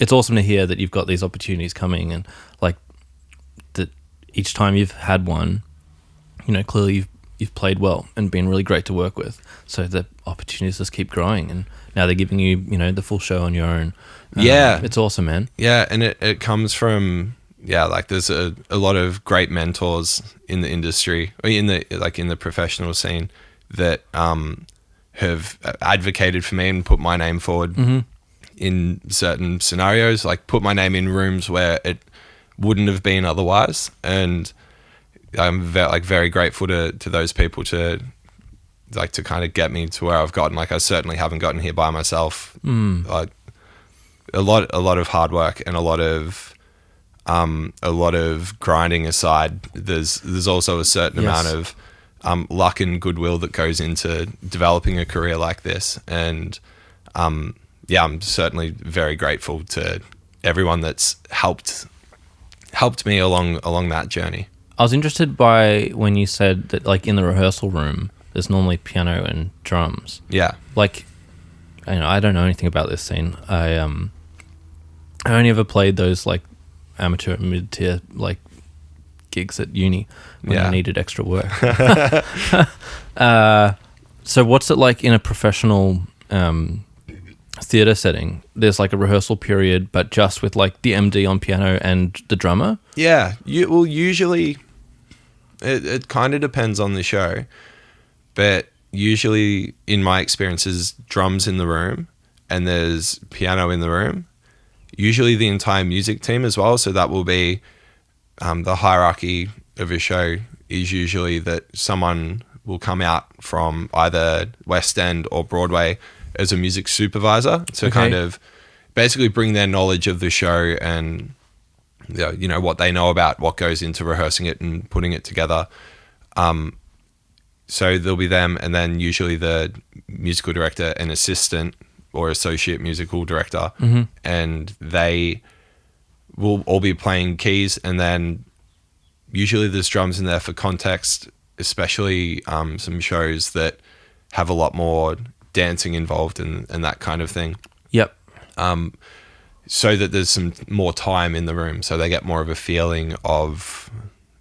it's awesome to hear that you've got these opportunities coming, and like that each time you've had one, clearly you've played well and been really great to work with. So the opportunities just keep growing, and now they're giving you, the full show on your own. It's awesome, man. Yeah, and it comes from like there's a lot of great mentors in the industry, or in the professional scene that have advocated for me and put my name forward in certain scenarios, like put my name in rooms where it wouldn't have been otherwise. And I'm very grateful to those people to kind of get me to where I've gotten. Like, I certainly haven't gotten here by myself. Like a lot of hard work and a lot of grinding aside, there's also a certain amount of luck and goodwill that goes into developing a career like this. And I'm certainly very grateful to everyone that's helped me along that journey. I was interested by when you said that, like, in the rehearsal room there's normally piano and drums. Yeah. Like, I don't know anything about this scene. I only ever played those like amateur mid-tier like gigs at uni when I needed extra work. So what's it like in a professional theatre setting? There's like a rehearsal period, but just with like the MD on piano and the drummer? Yeah. Usually it kind of depends on the show, but usually in my experience is drums in the room and there's piano in the room. Usually the entire music team as well. So that will be the hierarchy of a show is usually that someone will come out from either West End or Broadway as a music supervisor to kind of basically bring their knowledge of the show and what they know about what goes into rehearsing it and putting it together. So there'll be them, and then usually the musical director and assistant or associate musical director, and they will all be playing keys, and then usually there's drums in there for context, especially some shows that have a lot more dancing involved and that kind of thing. Yep. So that there's some more time in the room, so they get more of a feeling of,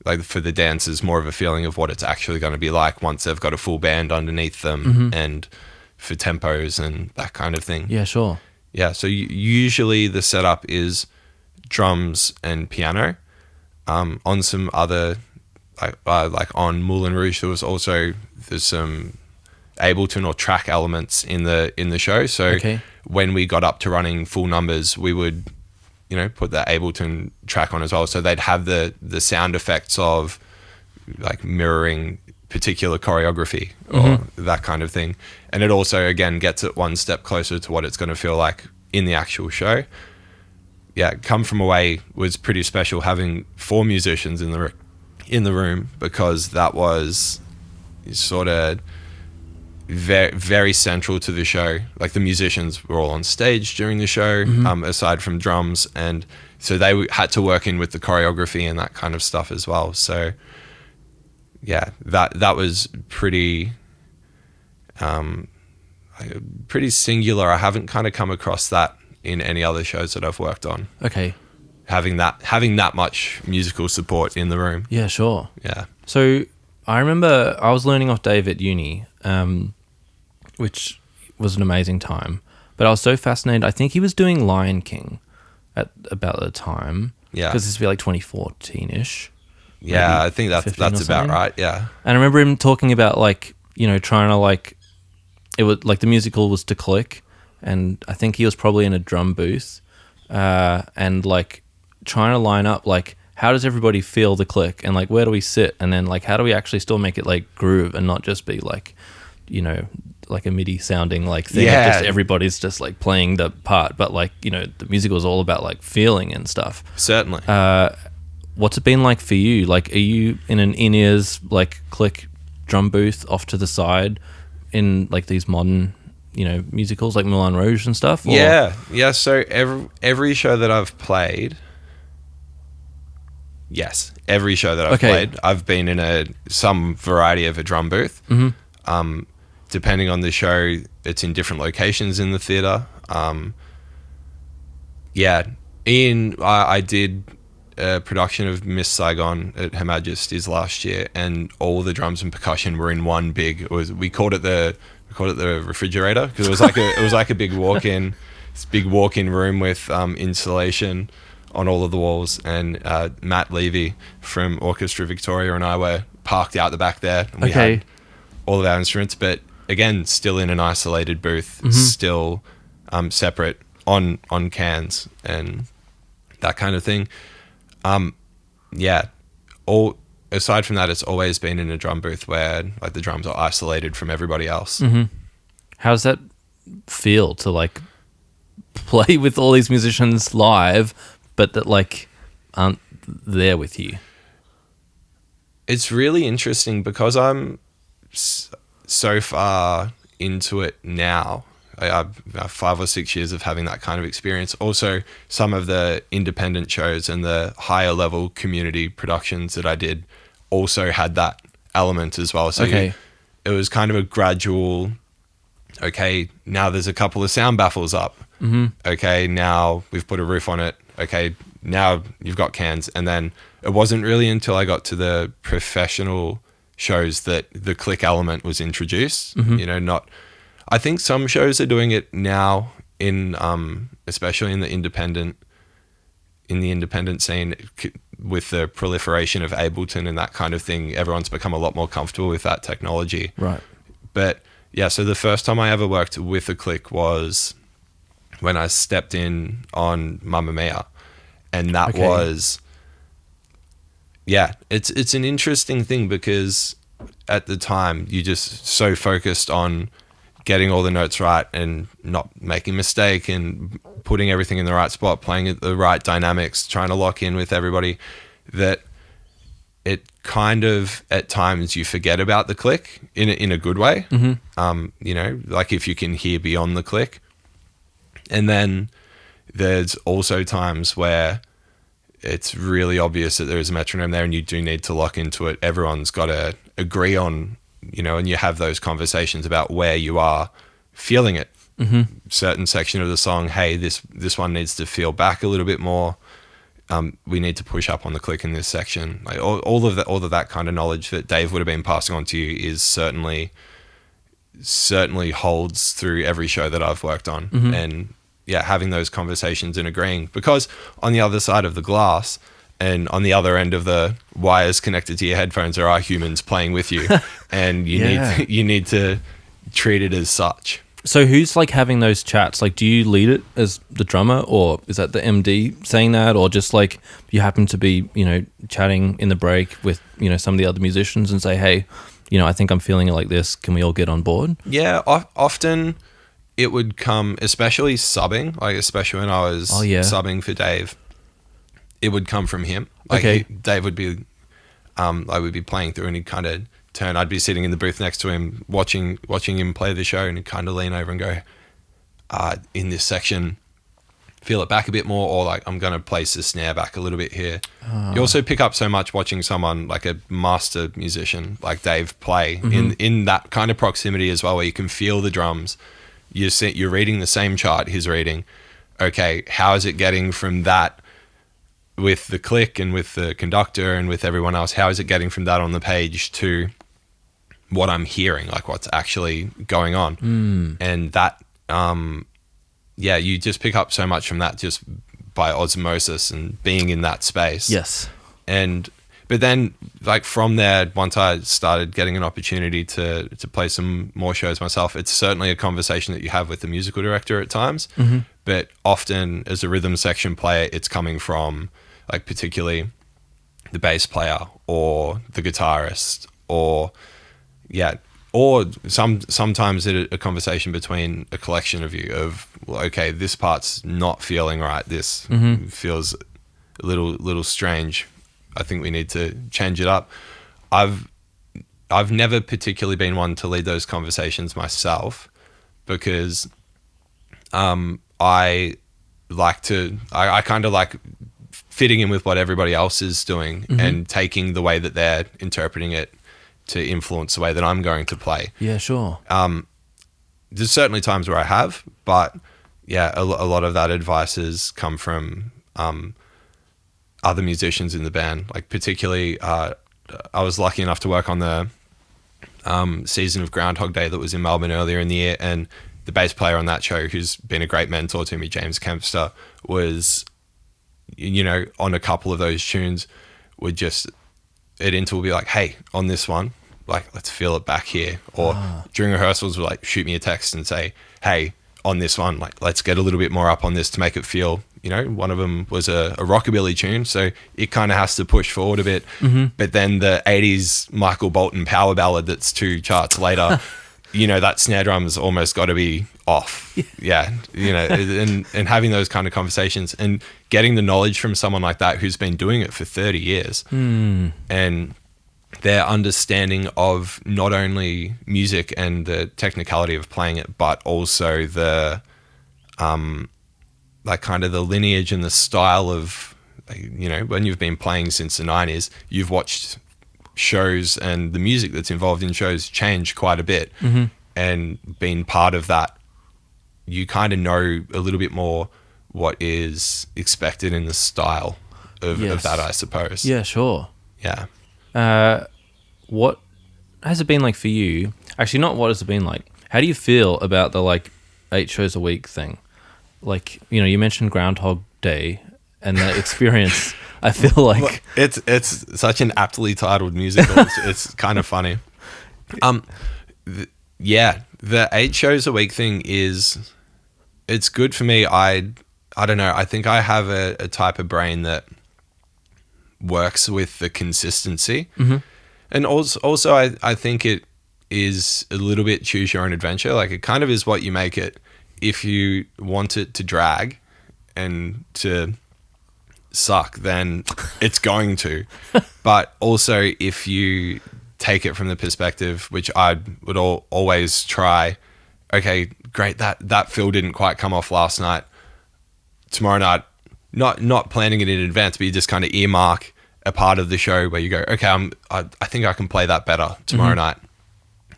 like, for the dancers, more of a feeling of what it's actually going to be like once they've got a full band underneath them, and for tempos and that kind of thing. Yeah, sure. Yeah, so usually the setup is drums and piano. On some other, like on Moulin Rouge, there's some Ableton or track elements in the show. So when we got up to running full numbers, we would, put that Ableton track on as well. So they'd have the sound effects of like mirroring particular choreography or that kind of thing. And it also, again, gets it one step closer to what it's going to feel like in the actual show. Yeah, Come From Away was pretty special, having 4 musicians in the room, because that was sort of very, very central to the show. Like, the musicians were all on stage during the show, aside from drums, and so they had to work in with the choreography and that kind of stuff as well. So yeah, that was pretty singular. I haven't kind of come across that in any other shows that I've worked on. Okay. Having that much musical support in the room. Yeah, sure. Yeah. So I remember I was learning off Dave at uni, which was an amazing time. But I was so fascinated. I think he was doing Lion King at about the time. Yeah. Because this would be like 2014-ish. Yeah, I think that's about right. Yeah. And I remember him talking about, like, trying to, like, it was like the musical was to click, and I think he was probably in a drum booth, and like trying to line up, like, how does everybody feel the click, and like where do we sit, and then like how do we actually still make it like groove and not just be like, like a MIDI sounding like thing. Yeah. Just everybody's just like playing the part, but like, the musical is all about like feeling and stuff. Certainly. What's it been like for you? Like, are you in an in-ears like click drum booth off to the side in like these modern, musicals like Moulin Rouge and stuff? Or? Yeah. So every show that I've played, every show that I've played, I've been in some variety of a drum booth. Depending on the show, it's in different locations in the theatre. Yeah, I did a production of Miss Saigon at Her Majesty's last year, and all the drums and percussion were in one big. We called it the refrigerator, because it was like a big walk-in, this big walk-in room with insulation on all of the walls. And Matt Levy from Orchestra Victoria and I were parked out the back there. And we had all of our instruments, but again, still in an isolated booth, still separate on cans and that kind of thing. All aside from that, it's always been in a drum booth where like the drums are isolated from everybody else. How does that feel to like play with all these musicians live, but that like aren't there with you? It's really interesting because I'm so far into it now. I have 5 or 6 years of having that kind of experience. Also, some of the independent shows and the higher level community productions that I did also had that element as well. So it was kind of a gradual, okay, now there's a couple of sound baffles up. Okay, now we've put a roof on it. Okay, now you've got cans. And then it wasn't really until I got to the professional shows that the click element was introduced. I think some shows are doing it now in, especially in the independent scene, with the proliferation of Ableton and that kind of thing. Everyone's become a lot more comfortable with that technology. Right. But yeah, so the first time I ever worked with a click was when I stepped in on Mamma Mia, and that was, it's an interesting thing because at the time you just so focused on getting all the notes right and not making a mistake and putting everything in the right spot, playing at the right dynamics, trying to lock in with everybody, that it kind of, at times you forget about the click in a good way. Like if you can hear beyond the click. And then there's also times where it's really obvious that there's a metronome there and you do need to lock into it. Everyone's got to agree on, and you have those conversations about where you are feeling it. Certain section of the song, hey, this one needs to feel back a little bit more. We need to push up on the click in this section. Like all of that kind of knowledge that Dave would have been passing on to you is certainly holds through every show that I've worked on. And having those conversations and agreeing, because on the other side of the glass and on the other end of the wires connected to your headphones, there are humans playing with you, and you need to treat it as such. So who's like having those chats? Like, do you lead it as the drummer, or is that the MD saying that, or just like you happen to be, chatting in the break with, some of the other musicians and say, hey, I think I'm feeling it like this. Can we all get on board? Yeah, often it would come, especially subbing, like especially when I was subbing for Dave, it would come from him. Like Dave would be, I would be playing through and he'd kind of turn. I'd be sitting in the booth next to him, watching him play the show, and he'd kind of lean over and go, in this section, feel it back a bit more, or like I'm going to place the snare back a little bit here. You also pick up so much watching someone like a master musician like Dave play in that kind of proximity as well, where you can feel the drums. You're reading the same chart he's reading. Okay, how is it getting from that with the click and with the conductor and with everyone else? How is it getting from that on the page to what I'm hearing, like what's actually going on? And that, you just pick up so much from that just by osmosis and being in that space. Yes. But then, like from there, once I started getting an opportunity to play some more shows myself, it's certainly a conversation that you have with the musical director at times. But often, as a rhythm section player, it's coming from like particularly the bass player or the guitarist, or sometimes a conversation between a collection of you of, okay, this part's not feeling right. This feels a little strange. I think we need to change it up. I've never particularly been one to lead those conversations myself, because I kind of like fitting in with what everybody else is doing and taking the way that they're interpreting it to influence the way that I'm going to play. Yeah, sure. There's certainly times where I have, but a lot of that advice has come from other musicians in the band. Like particularly, I was lucky enough to work on the season of Groundhog Day that was in Melbourne earlier in the year, and the bass player on that show, who's been a great mentor to me, James Kempster, was, on a couple of those tunes, would just at interval be like, hey, on this one, like, let's feel it back here. Or during rehearsals, would like shoot me a text and say, hey, on this one, like, let's get a little bit more up on this to make it feel, one of them was a rockabilly tune, so it kind of has to push forward a bit. But then the 80s Michael Bolton power ballad that's 2 charts later, that snare drum's almost got to be off. And having those kind of conversations and getting the knowledge from someone like that who's been doing it for 30 years and their understanding of not only music and the technicality of playing it, but also the like kind of the lineage and the style of, when you've been playing since the 90s, you've watched shows and the music that's involved in shows change quite a bit. And being part of that, you kind of know a little bit more what is expected in the style of that, I suppose. Yeah, sure. Yeah. What has it been like for you? Actually, not what has it been like. How do you feel about the 8 shows a week thing? Like, you mentioned Groundhog Day and the experience. I feel like it's such an aptly titled musical. It's kind of funny. The 8 shows a week thing it's good for me. I don't know. I think I have a type of brain that works with the consistency. And also I think it is a little bit choose your own adventure. Like, it kind of is what you make it. If you want it to drag and to suck, then it's going to. But also, if you take it from the perspective, which I would always try, okay, great, that fill didn't quite come off last night. Tomorrow night, not planning it in advance, but you just kind of earmark a part of the show where you go, okay, I think I can play that better tomorrow night.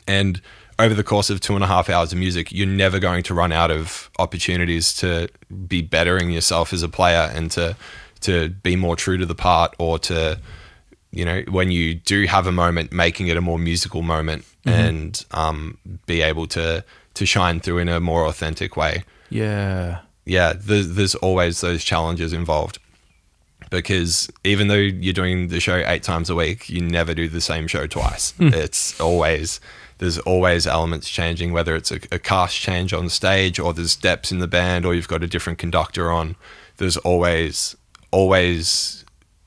And over the course of 2.5 hours of music, you're never going to run out of opportunities to be bettering yourself as a player and to be more true to the part, or to, when you do have a moment, making it a more musical moment and be able to shine through in a more authentic way. Yeah. Yeah, there's always those challenges involved, because even though you're doing the show 8 times a week, you never do the same show twice. There's always elements changing, whether it's a cast change on stage, or there's steps in the band, or you've got a different conductor on. There's always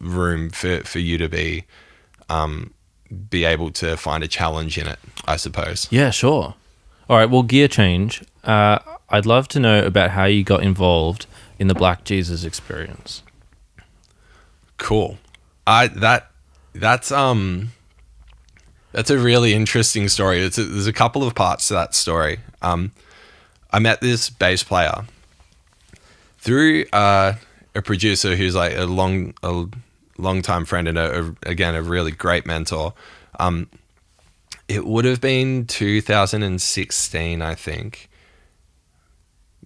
room for you to be able to find a challenge in it, I suppose. Yeah, sure. All right, well, gear change. I'd love to know about how you got involved in the Black Jesus experience. Cool. That's a really interesting story. There's a couple of parts to that story. I met this bass player through a producer who's like a long time friend and again a really great mentor. It would have been 2016, I think.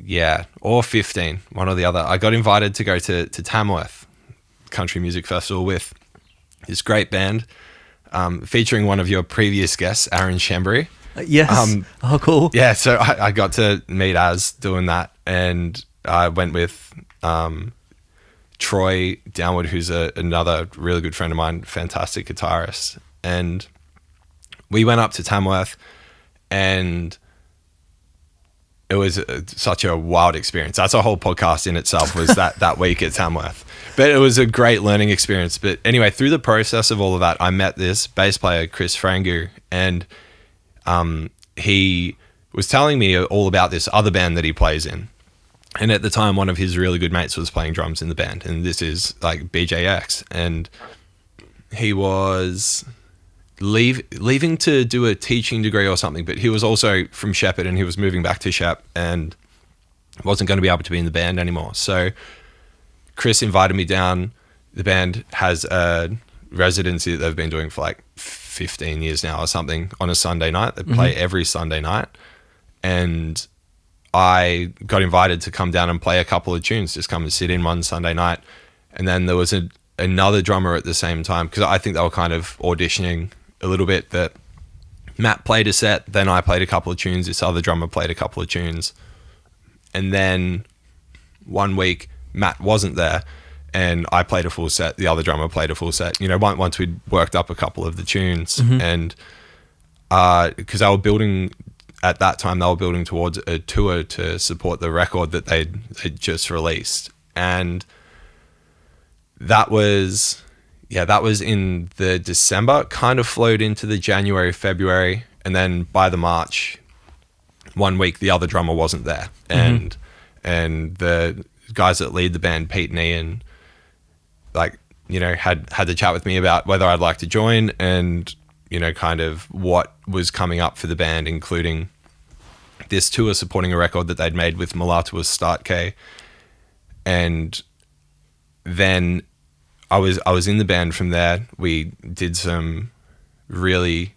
Yeah, or 15, one or the other. I got invited to go to Tamworth Country Music Festival with this great band, featuring one of your previous guests, Aaron Shembury. Yes. Oh, cool. Yeah, so I got to meet Az doing that, and I went with Troy Downward, who's another really good friend of mine, fantastic guitarist. And we went up to Tamworth, and it was such a wild experience. That's a whole podcast in itself, was that week at Tamworth. But it was a great learning experience. But anyway, through the process of all of that, I met this bass player, Chris Frangu, and he was telling me all about this other band that he plays in. And at the time, one of his really good mates was playing drums in the band. And this is like BJX. And he was leaving to do a teaching degree or something, but he was also from Shepherd, and he was moving back to Shep and wasn't going to be able to be in the band anymore. So Chris invited me down. The band has a residency that they've been doing for like 15 years now or something on a Sunday night. They play every Sunday night. And I got invited to come down and play a couple of tunes, just come and sit in one Sunday night. And then there was another drummer at the same time, because I think they were kind of auditioning a little bit, that Matt played a set, then I played a couple of tunes, this other drummer played a couple of tunes. And then one week Matt wasn't there and I played a full set, the other drummer played a full set, you know, once we'd worked up a couple of the tunes. And because they were building, at that time they were building towards a tour to support the record that they'd just released. And that was in the December, kind of flowed into the January, February, and then by the March, one week the other drummer wasn't there. And the guys that lead the band, Pete and Ian, like, you know, had to chat with me about whether I'd like to join and, you know, kind of what was coming up for the band, including this tour supporting a record that they'd made with Malatua's Start K. And then I was in the band from there. We did some really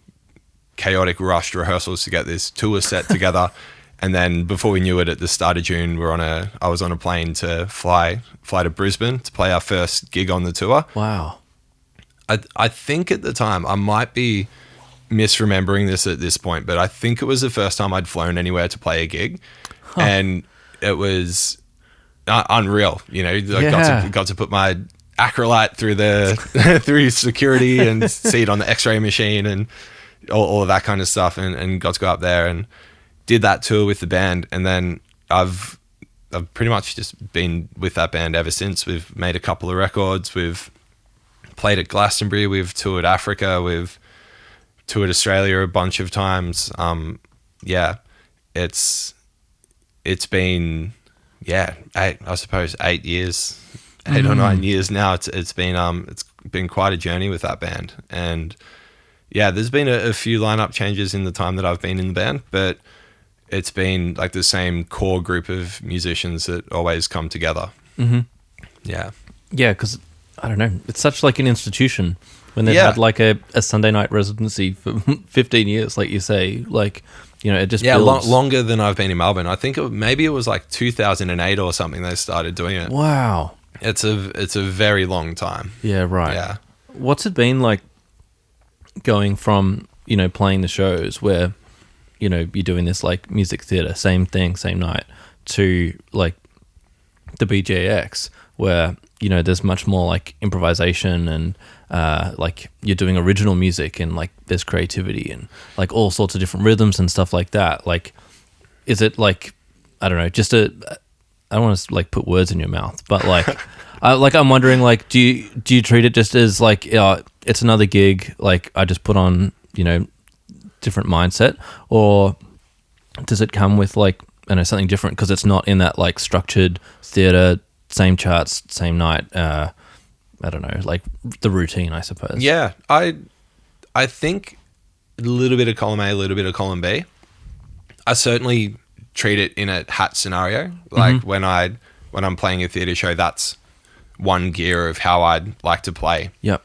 chaotic rushed rehearsals to get this tour set together. And then before we knew it, at the start of June, I was on a plane to fly to Brisbane to play our first gig on the tour. Wow. I think at the time, I might be misremembering this at this point, but I think it was the first time I'd flown anywhere to play a gig. And it was unreal. You know, I got to put my acrylite through security and see it on the X-ray machine and all of that kind of stuff, and got to go up there and did that tour with the band. And then I've pretty much just been with that band ever since. We've made a couple of records. We've played at Glastonbury. We've toured Africa. We've toured Australia a bunch of times. It's been, I suppose 8 years, 8 or 9 years now. It's been quite a journey with that band. And yeah, there's been a few lineup changes in the time that I've been in the band, but it's been like the same core group of musicians that always come together. Yeah, because I don't know, it's such like an institution when they've had like a Sunday night residency for 15 years, like you say, like, you know, it just builds. Longer than I've been in Melbourne. I think maybe it was like 2008 or something they started doing it. Wow. It's a very long time. Yeah, right. Yeah. What's it been like going from, you know, playing the shows where, you know, you're doing this like music theatre, same thing, same night, to like the BJX where, you know, there's much more like improvisation and like you're doing original music and like there's creativity and like all sorts of different rhythms and stuff like that. Like, is it like, I don't know, I don't want to like put words in your mouth, but like, I'm wondering, like, do you treat it just as like, it's another gig, like I just put on, you know, different mindset, or does it come with like, I know, something different because it's not in that like structured theatre, same charts, same night, I don't know, like the routine, I suppose. Yeah, I think a little bit of column A, a little bit of column B. I certainly treat it in a hat scenario, like when I'm playing a theatre show, that's one gear of how I'd like to play. Yep.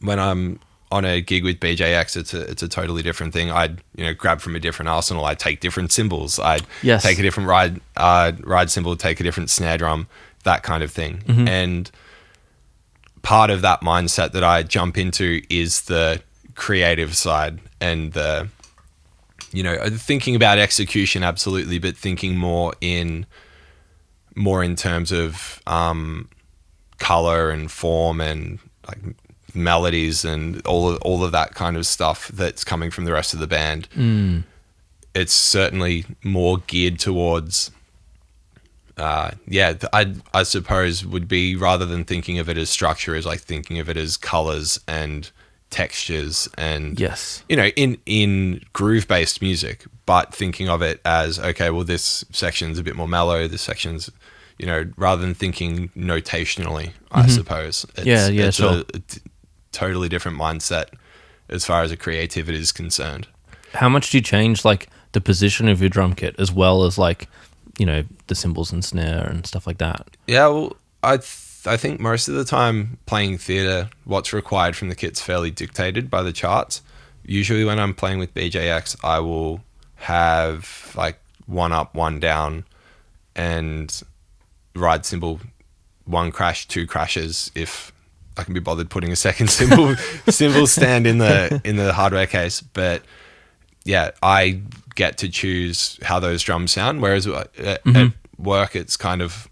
When I'm on a gig with BJX, it's a totally different thing. I'd, you know, grab from a different arsenal. I'd take different cymbals. I'd take a different ride cymbal, take a different snare drum, that kind of thing. And part of that mindset that I jump into is the creative side and the, you know, thinking about execution, absolutely, but thinking more in terms of color and form and like melodies and all of that kind of stuff that's coming from the rest of the band. It's certainly more geared towards I suppose would be, rather than thinking of it as structure, is like thinking of it as colors and textures and, you know, in groove based music, but thinking of it as, okay, well, this section's a bit more mellow, this section's, you know, rather than thinking notationally, I suppose. It's sure. a totally different mindset as far as a creativity is concerned. How much do you change like the position of your drum kit as well as like, you know, the cymbals and snare and stuff like that? Yeah, well, I think most of the time playing theatre, what's required from the kit's fairly dictated by the charts. Usually when I'm playing with BJX, I will have like one up, one down, and ride cymbal 1 crash, 2 crashes if I can be bothered putting a second cymbal stand in the hardware case. But yeah, I get to choose how those drums sound. Whereas at work, it's kind of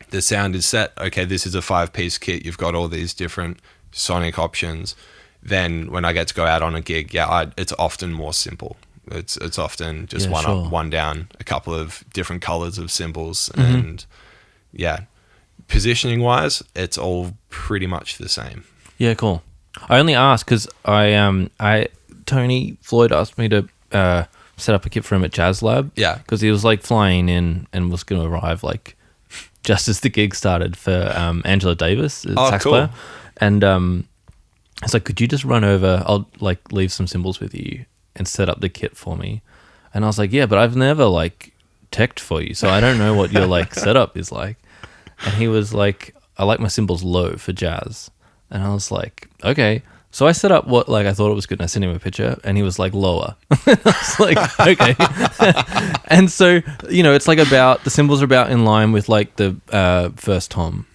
the sound is set. Okay, this is a 5-piece kit. You've got all these different sonic options. Then when I get to go out on a gig, it's often more simple. It's often just one up, one down, a couple of different colors of cymbals, and positioning wise, it's all pretty much the same. Yeah, cool. I only asked because Tony Floyd asked me to set up a kit for him at Jazz Lab. Yeah, because he was like flying in and was going to arrive like just as the gig started for Angela Davis, the sax player, and it's like, could you just run over? I'll like leave some cymbals with you and set up the kit for me. And I was like, yeah, but I've never like teched for you, so I don't know what your like setup is like. And he was like, I like my cymbals low for jazz. And I was like, okay. So I set up what like I thought it was good, and I sent him a picture, and he was like lower. I was like, okay. And so, you know, it's like about, the cymbals are about in line with like the first tom.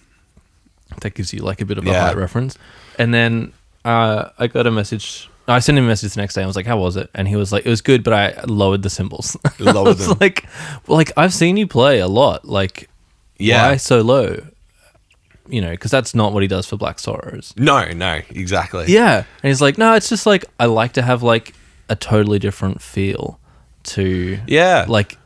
That gives you like a bit of a height reference. And then I got a message. I sent him a message the next day. I was like, how was it? And he was like, it was good, but I lowered the cymbals. Lowered them. Like, I've seen you play a lot. Like, why so low? You know, because that's not what he does for Black Sorrows. No, exactly. Yeah. And he's like, no, it's just like, I like to have like a totally different feel to, like,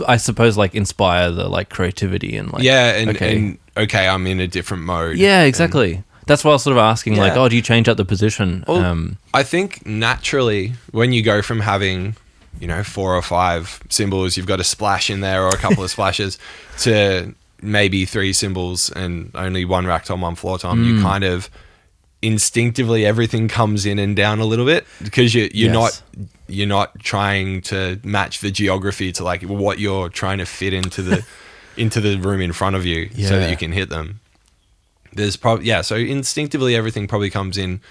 I suppose like inspire the like creativity and like, and I'm in a different mode. Yeah, exactly. That's why I was sort of asking, like, oh, do you change up the position? Well, I think naturally when you go from having, you know, 4 or 5 cymbals, you've got a splash in there or a couple of splashes, to maybe 3 cymbals and only 1 rack tom, 1 floor tom, you kind of instinctively everything comes in and down a little bit, because you're not trying to match the geography to like what you're trying to fit into the room in front of you so that you can hit them. There's probably so instinctively everything probably comes in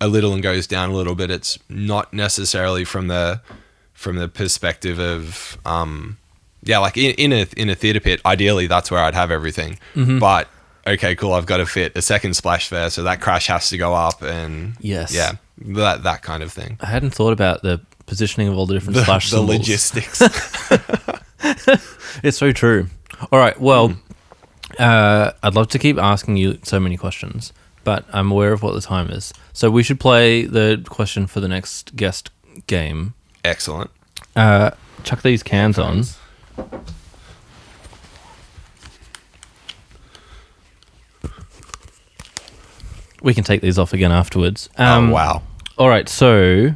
a little and goes down a little bit. It's not necessarily from the perspective of like in a theater pit, ideally that's where I'd have everything. But okay, cool, I've got to fit a second splash there, so that crash has to go up, and that kind of thing. I hadn't thought about the positioning of all the different splash the cymbals. Logistics. It's so true. All right, well, I'd love to keep asking you so many questions, but I'm aware of what the time is. So we should play the question for the next guest game. Excellent. Chuck these cans on. We can take these off again afterwards. Oh, wow. All right, so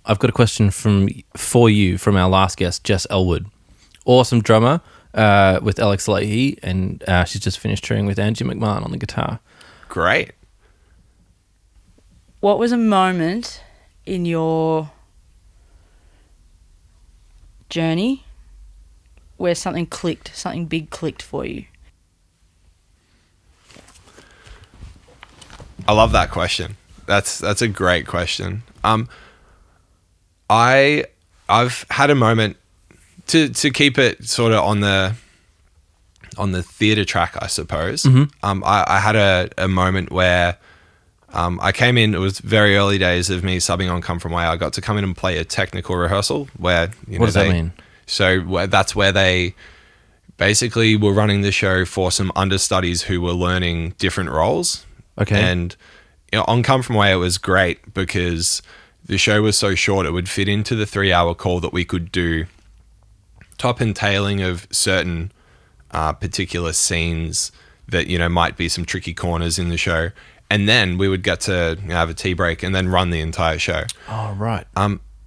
I've got a question for you from our last guest, Jess Elwood. Awesome drummer with Alex Leahy, and she's just finished touring with Angie McMahon on the guitar. Great. What was a moment in your journey where something big clicked for you? I love that question. That's a great question. I've had a moment to keep it sort of on the theatre track, I suppose. I had a moment where I came in. It was very early days of me subbing on Come From Away. I got to come in and play a technical rehearsal where what does that mean? So that's where they basically were running the show for some understudies who were learning different roles. Okay. And on Come From Away, it was great because the show was so short, it would fit into the 3-hour call that we could do top and tailing of certain particular scenes that, might be some tricky corners in the show. And then we would get to have a tea break and then run the entire show. Oh, right.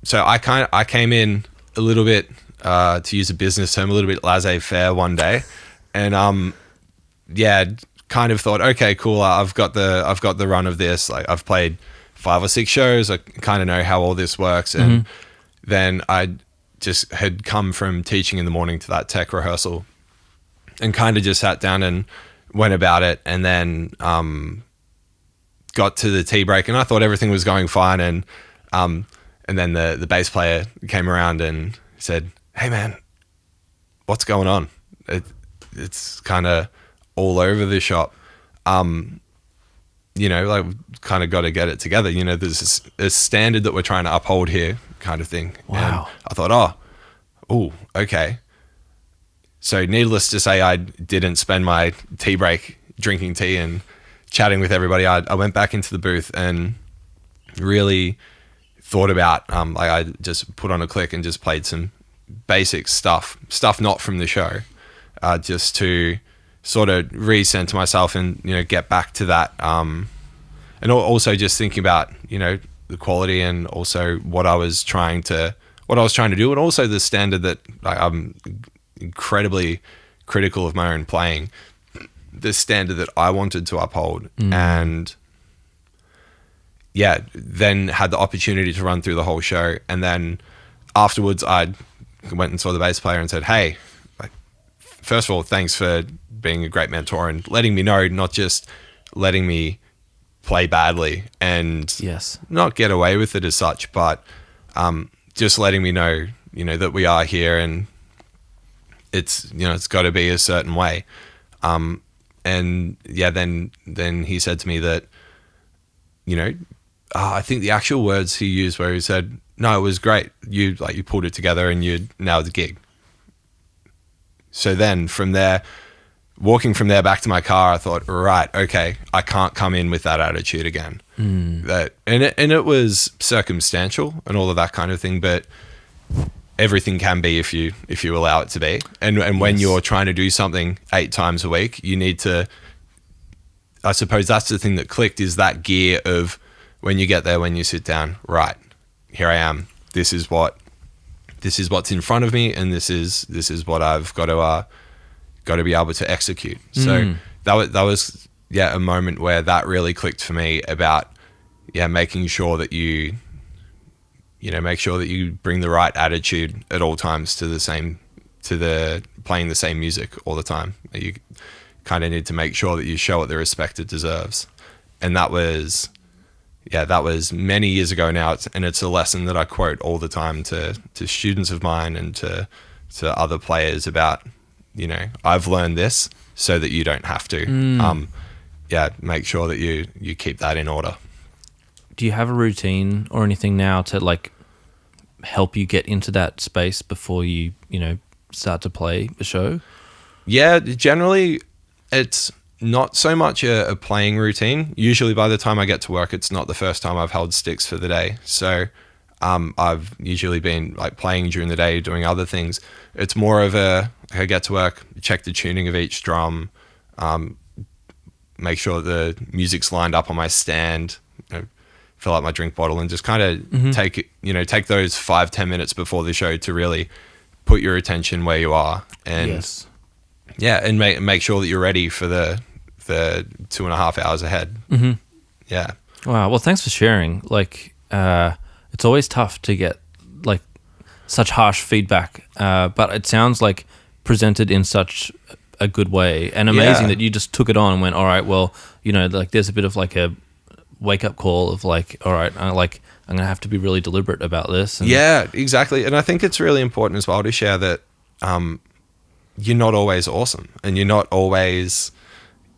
So I came in a little bit, to use a business term, a little bit laissez-faire one day. And kind of thought, okay, cool, I've got the run of this. Like, I've played 5 or 6 shows. I kind of know how all this works. And then I just had come from teaching in the morning to that tech rehearsal and kind of just sat down and went about it, and then got to the tea break, and I thought everything was going fine. And And then the bass player came around and said, "Hey man, what's going on? It's kind of all over the shop. You know, like kind of got to get it together. You know, there's a standard that we're trying to uphold here, kind of thing." Wow. And I thought, oh, okay. So needless to say, I didn't spend my tea break drinking tea and chatting with everybody. I went back into the booth and really thought about, like I just put on a click and just played some basic stuff not from the show, just to sort of recenter myself and, you know, get back to that. And also just thinking about, you know, the quality and also what I was trying to do, and also the standard that I'm incredibly critical of my own playing, the standard that I wanted to uphold. And yeah, then had the opportunity to run through the whole show. And then afterwards I went and saw the bass player and said, "Hey, like, first of all, thanks for being a great mentor and letting me know, not just letting me play badly and not get away with it as such, but just letting me know, you know, that we are here and it's, you know, it's got to be a certain way." And yeah, then he said to me that, you know, I think the actual words he used where he said, "No, it was great. You pulled it together and you nailed the gig." So then from there, walking from there back to my car, I thought, right, okay, I can't come in with that attitude again. And it was circumstantial and all of that kind of thing, but everything can be if you allow it to be. And when you're trying to do something 8 times a week, you need to, I suppose that's the thing that clicked, is that gear of when you get there, when you sit down, right, here I am. This is what's in front of me, and this is what I've got to be able to execute. So that was a moment where that really clicked for me about making sure that you bring the right attitude at all times to playing the same music all the time. You kind of need to make sure that you show it the respect it deserves. And that was many years ago now, and it's a lesson that I quote all the time to students of mine and to other players about, you know, I've learned this so that you don't have to. Make sure that you keep that in order. Do you have a routine or anything now to like help you get into that space before you know, start to play a show? Yeah, generally it's not so much a playing routine. Usually by the time I get to work, it's not the first time I've held sticks for the day. So I've usually been like playing during the day, doing other things. It's more of I get to work, check the tuning of each drum, make sure the music's lined up on my stand, you know, fill out my drink bottle, and just kind of take those 5-10 minutes before the show to really put your attention where you are, and and make sure that you're ready for the 2.5 hours ahead. Yeah. Wow. Well, thanks for sharing. Like, it's always tough to get like such harsh feedback, but it sounds like presented in such a good way, and amazing that you just took it on and went, all right, well, you know, like there's a bit of like a wake up call of like, all right, I'm going to have to be really deliberate about this. And yeah, exactly. And I think it's really important as well to share that you're not always awesome, and you're not always,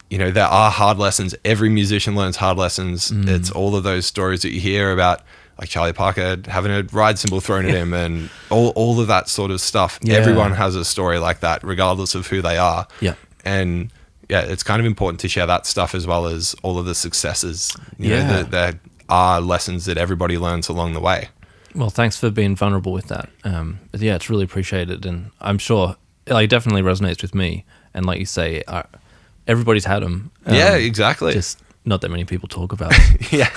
you know, there are hard lessons. Every musician learns hard lessons. It's all of those stories that you hear about, like Charlie Parker having a ride cymbal thrown at him and all of that sort of stuff. Yeah. Everyone has a story like that, regardless of who they are. Yeah. And yeah, it's kind of important to share that stuff as well as all of the successes. You know, there are lessons that everybody learns along the way. Well, thanks for being vulnerable with that. Yeah, it's really appreciated, and I'm sure it definitely resonates with me. And like you say, everybody's had them. Yeah, exactly. Just not that many people talk about it. Yeah.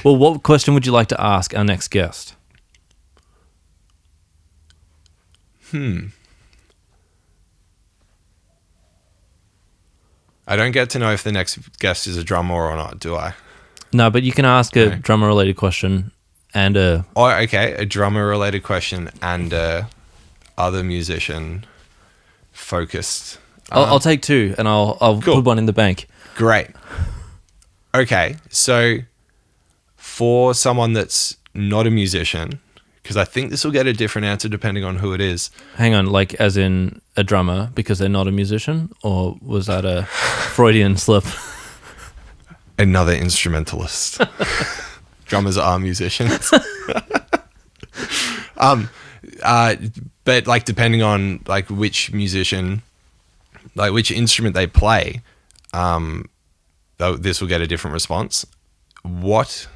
Well, what question would you like to ask our next guest? I don't get to know if the next guest is a drummer or not, do I? No, but you can ask a drummer-related question and a... Oh, okay. A drummer-related question and a other musician-focused... I'll take 2 and I'll cool. put one in the bank. Great. Okay, so for someone that's not a musician, because I think this will get a different answer depending on who it is. Hang on, like as in a drummer because they're not a musician, or was that a Freudian slip? Another instrumentalist. Drummers are musicians. But like depending on like which musician, like which instrument they play, though this will get a different response. What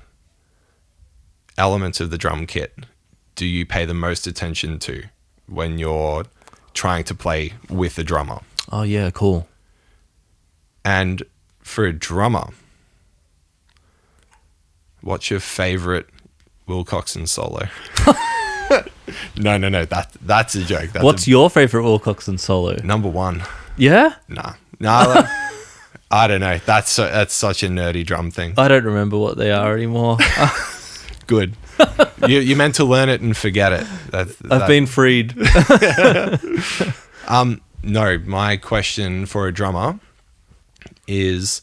elements of the drum kit do you pay the most attention to when you're trying to play with a drummer? Oh yeah, cool. And for a drummer, what's your favorite Will Coxon solo? No. That's a joke. What's your favorite Will Coxon solo? Number one? Yeah? Nah. Like, I don't know. That's such a nerdy drum thing. I don't remember what they are anymore. Good. You meant to learn it and forget it. I've been freed. No, my question for a drummer is,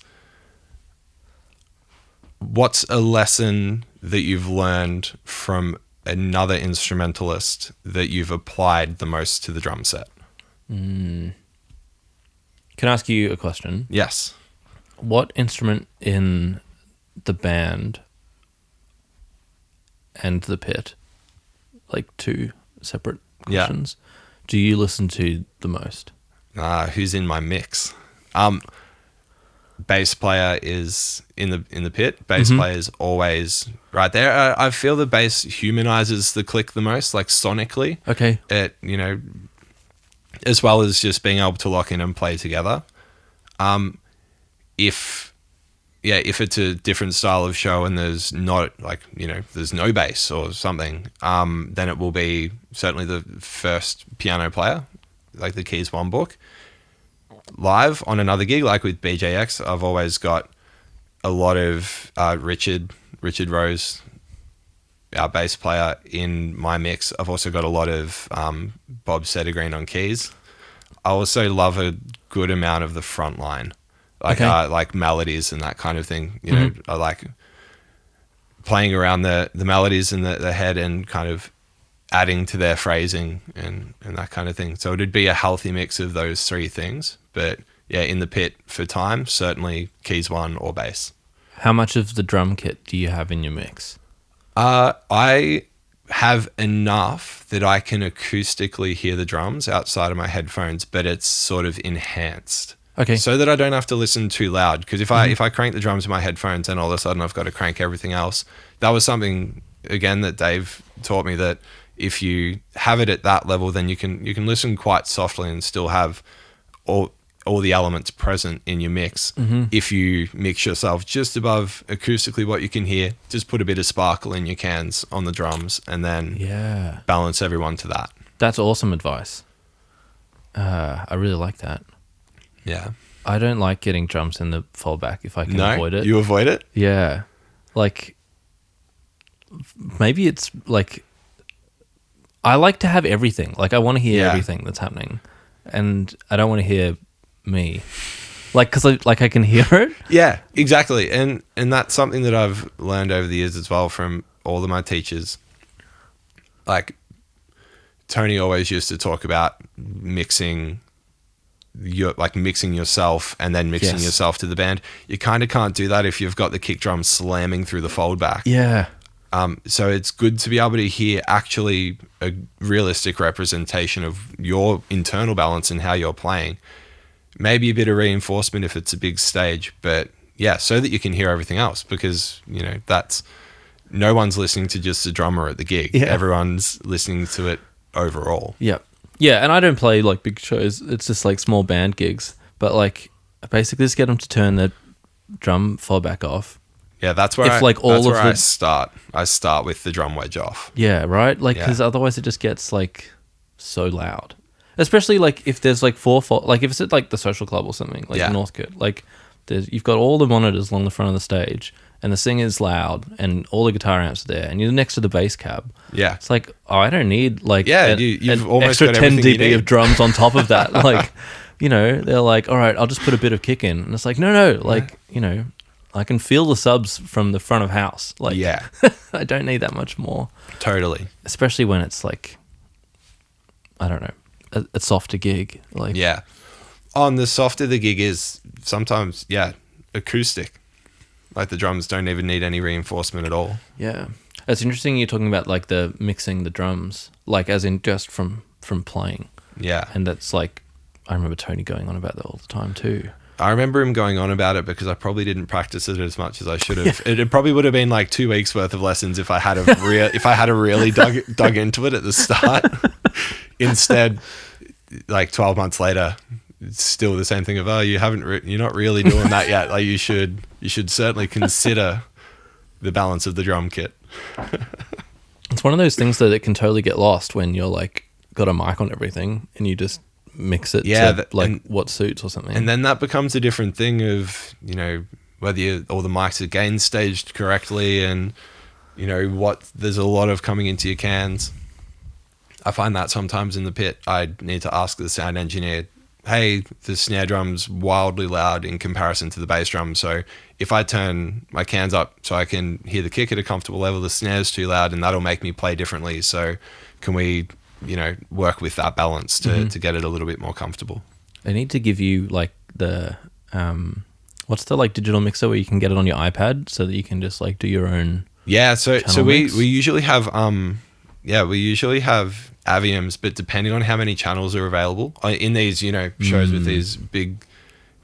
what's a lesson that you've learned from another instrumentalist that you've applied the most to the drum set? Can I ask you a question? Yes. What instrument in the band and the pit, like two separate questions, do you listen to the most? Who's in my mix? Bass player is in the pit. Bass player is always right there. I feel the bass humanizes the click the most, like sonically. Okay. It, as well as just being able to lock in and play together. If it's a different style of show and there's not there's no bass or something, then it will be certainly the first piano player, like the Keys One book. Live on another gig, like with BJX, I've always got a lot of Richard Rose, our bass player, in my mix. I've also got a lot of Bob Settergreen on keys. I also love a good amount of the front line, like melodies and that kind of thing. I like playing around the melodies in the head and kind of adding to their phrasing and that kind of thing. So it'd be a healthy mix of those three things. But yeah, in the pit for time, certainly Keys One or bass. How much of the drum kit do you have in your mix? I have enough that I can acoustically hear the drums outside of my headphones, but it's sort of enhanced. Okay. So that I don't have to listen too loud. Because if I crank the drums in my headphones and all of a sudden I've got to crank everything else, that was something, again, that Dave taught me, that if you have it at that level, then you can listen quite softly and still have all the elements present in your mix. If you mix yourself just above acoustically what you can hear, just put a bit of sparkle in your cans on the drums and then balance everyone to that. That's awesome advice. I really like that. Yeah. I don't like getting drums in the fallback if I can avoid it. You avoid it? Yeah. Like, maybe it's like, I like to have everything. Like, I want to hear everything that's happening. And I don't want to hear me, like, because I can hear it. Yeah, exactly. And that's something that I've learned over the years as well from all of my teachers. Like, Tony always used to talk about mixing yourself and then mixing yourself to the band. You kind of can't do that if you've got the kick drum slamming through the foldback. Yeah. So it's good to be able to hear actually a realistic representation of your internal balance and how you're playing. Maybe a bit of reinforcement if it's a big stage, but yeah, so that you can hear everything else, because that's, no one's listening to just the drummer at the gig. Yeah. Everyone's listening to it overall. Yeah. Yeah, and I don't play like big shows. It's just like small band gigs, but like I basically just get them to turn the drum fallback off. Yeah, that's where I start. I start with the drum wedge off. Yeah, right? Like, because otherwise it just gets like so loud. Especially like if there's like like if it's at like the social club or something, like Northcote, like you've got all the monitors along the front of the stage and the singer's loud and all the guitar amps are there and you're next to the bass cab. Yeah. It's like, oh, I don't need like you've almost extra got 10 everything dB of drums on top of that. Like, they're like, all right, I'll just put a bit of kick in. And it's like, no, like, I can feel the subs from the front of house. Like, Yeah. I don't need that much more. Totally. Especially when it's like, I don't know, a softer gig. Like, Yeah. And the softer the gig is, sometimes, acoustic. Like the drums don't even need any reinforcement at all. Yeah. It's interesting you're talking about like the mixing the drums, like as in just from playing. Yeah. And that's like, I remember Tony going on about that all the time too. I remember him going on about it because I probably didn't practice it as much as I should have. It probably would have been like 2 weeks worth of lessons if I had really dug into it at the start. Instead, like 12 months later, it's still the same thing of, you're not really doing that yet. Like you should certainly consider the balance of the drum kit. It's one of those things that it can totally get lost when you're like got a mic on everything and you just mix it to what suits or something. And then that becomes a different thing of, whether all the mics are gain staged correctly and, there's a lot of coming into your cans. I find that sometimes in the pit, I need to ask the sound engineer, hey, the snare drum's wildly loud in comparison to the bass drum. So if I turn my cans up so I can hear the kick at a comfortable level, the snare's too loud and that'll make me play differently. So can we, work with that balance to get it a little bit more comfortable? They need to give you like the, what's the like digital mixer where you can get it on your iPad so that you can just like do your own. Yeah. So mix? we usually have, Aviums, but depending on how many channels are available in these, shows with these big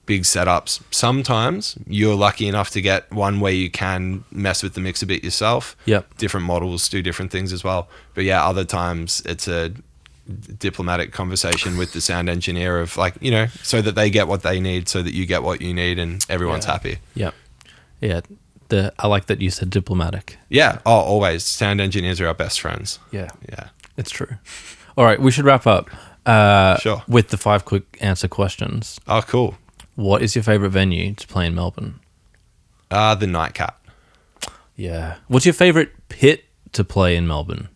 setups, sometimes you're lucky enough to get one where you can mess with the mix a bit yourself. Yep. Different models do different things as well. But yeah, other times it's a diplomatic conversation with the sound engineer of like, so that they get what they need, so that you get what you need and everyone's happy. Yep. Yeah. I like that you said diplomatic. Yeah. Oh, always. Sound engineers are our best friends. Yeah. Yeah. It's true. All right. We should wrap up Sure. with the 5 quick answer questions. Oh, cool. What is your favorite venue to play in Melbourne? The Nightcap. Yeah. What's your favorite pit to play in Melbourne?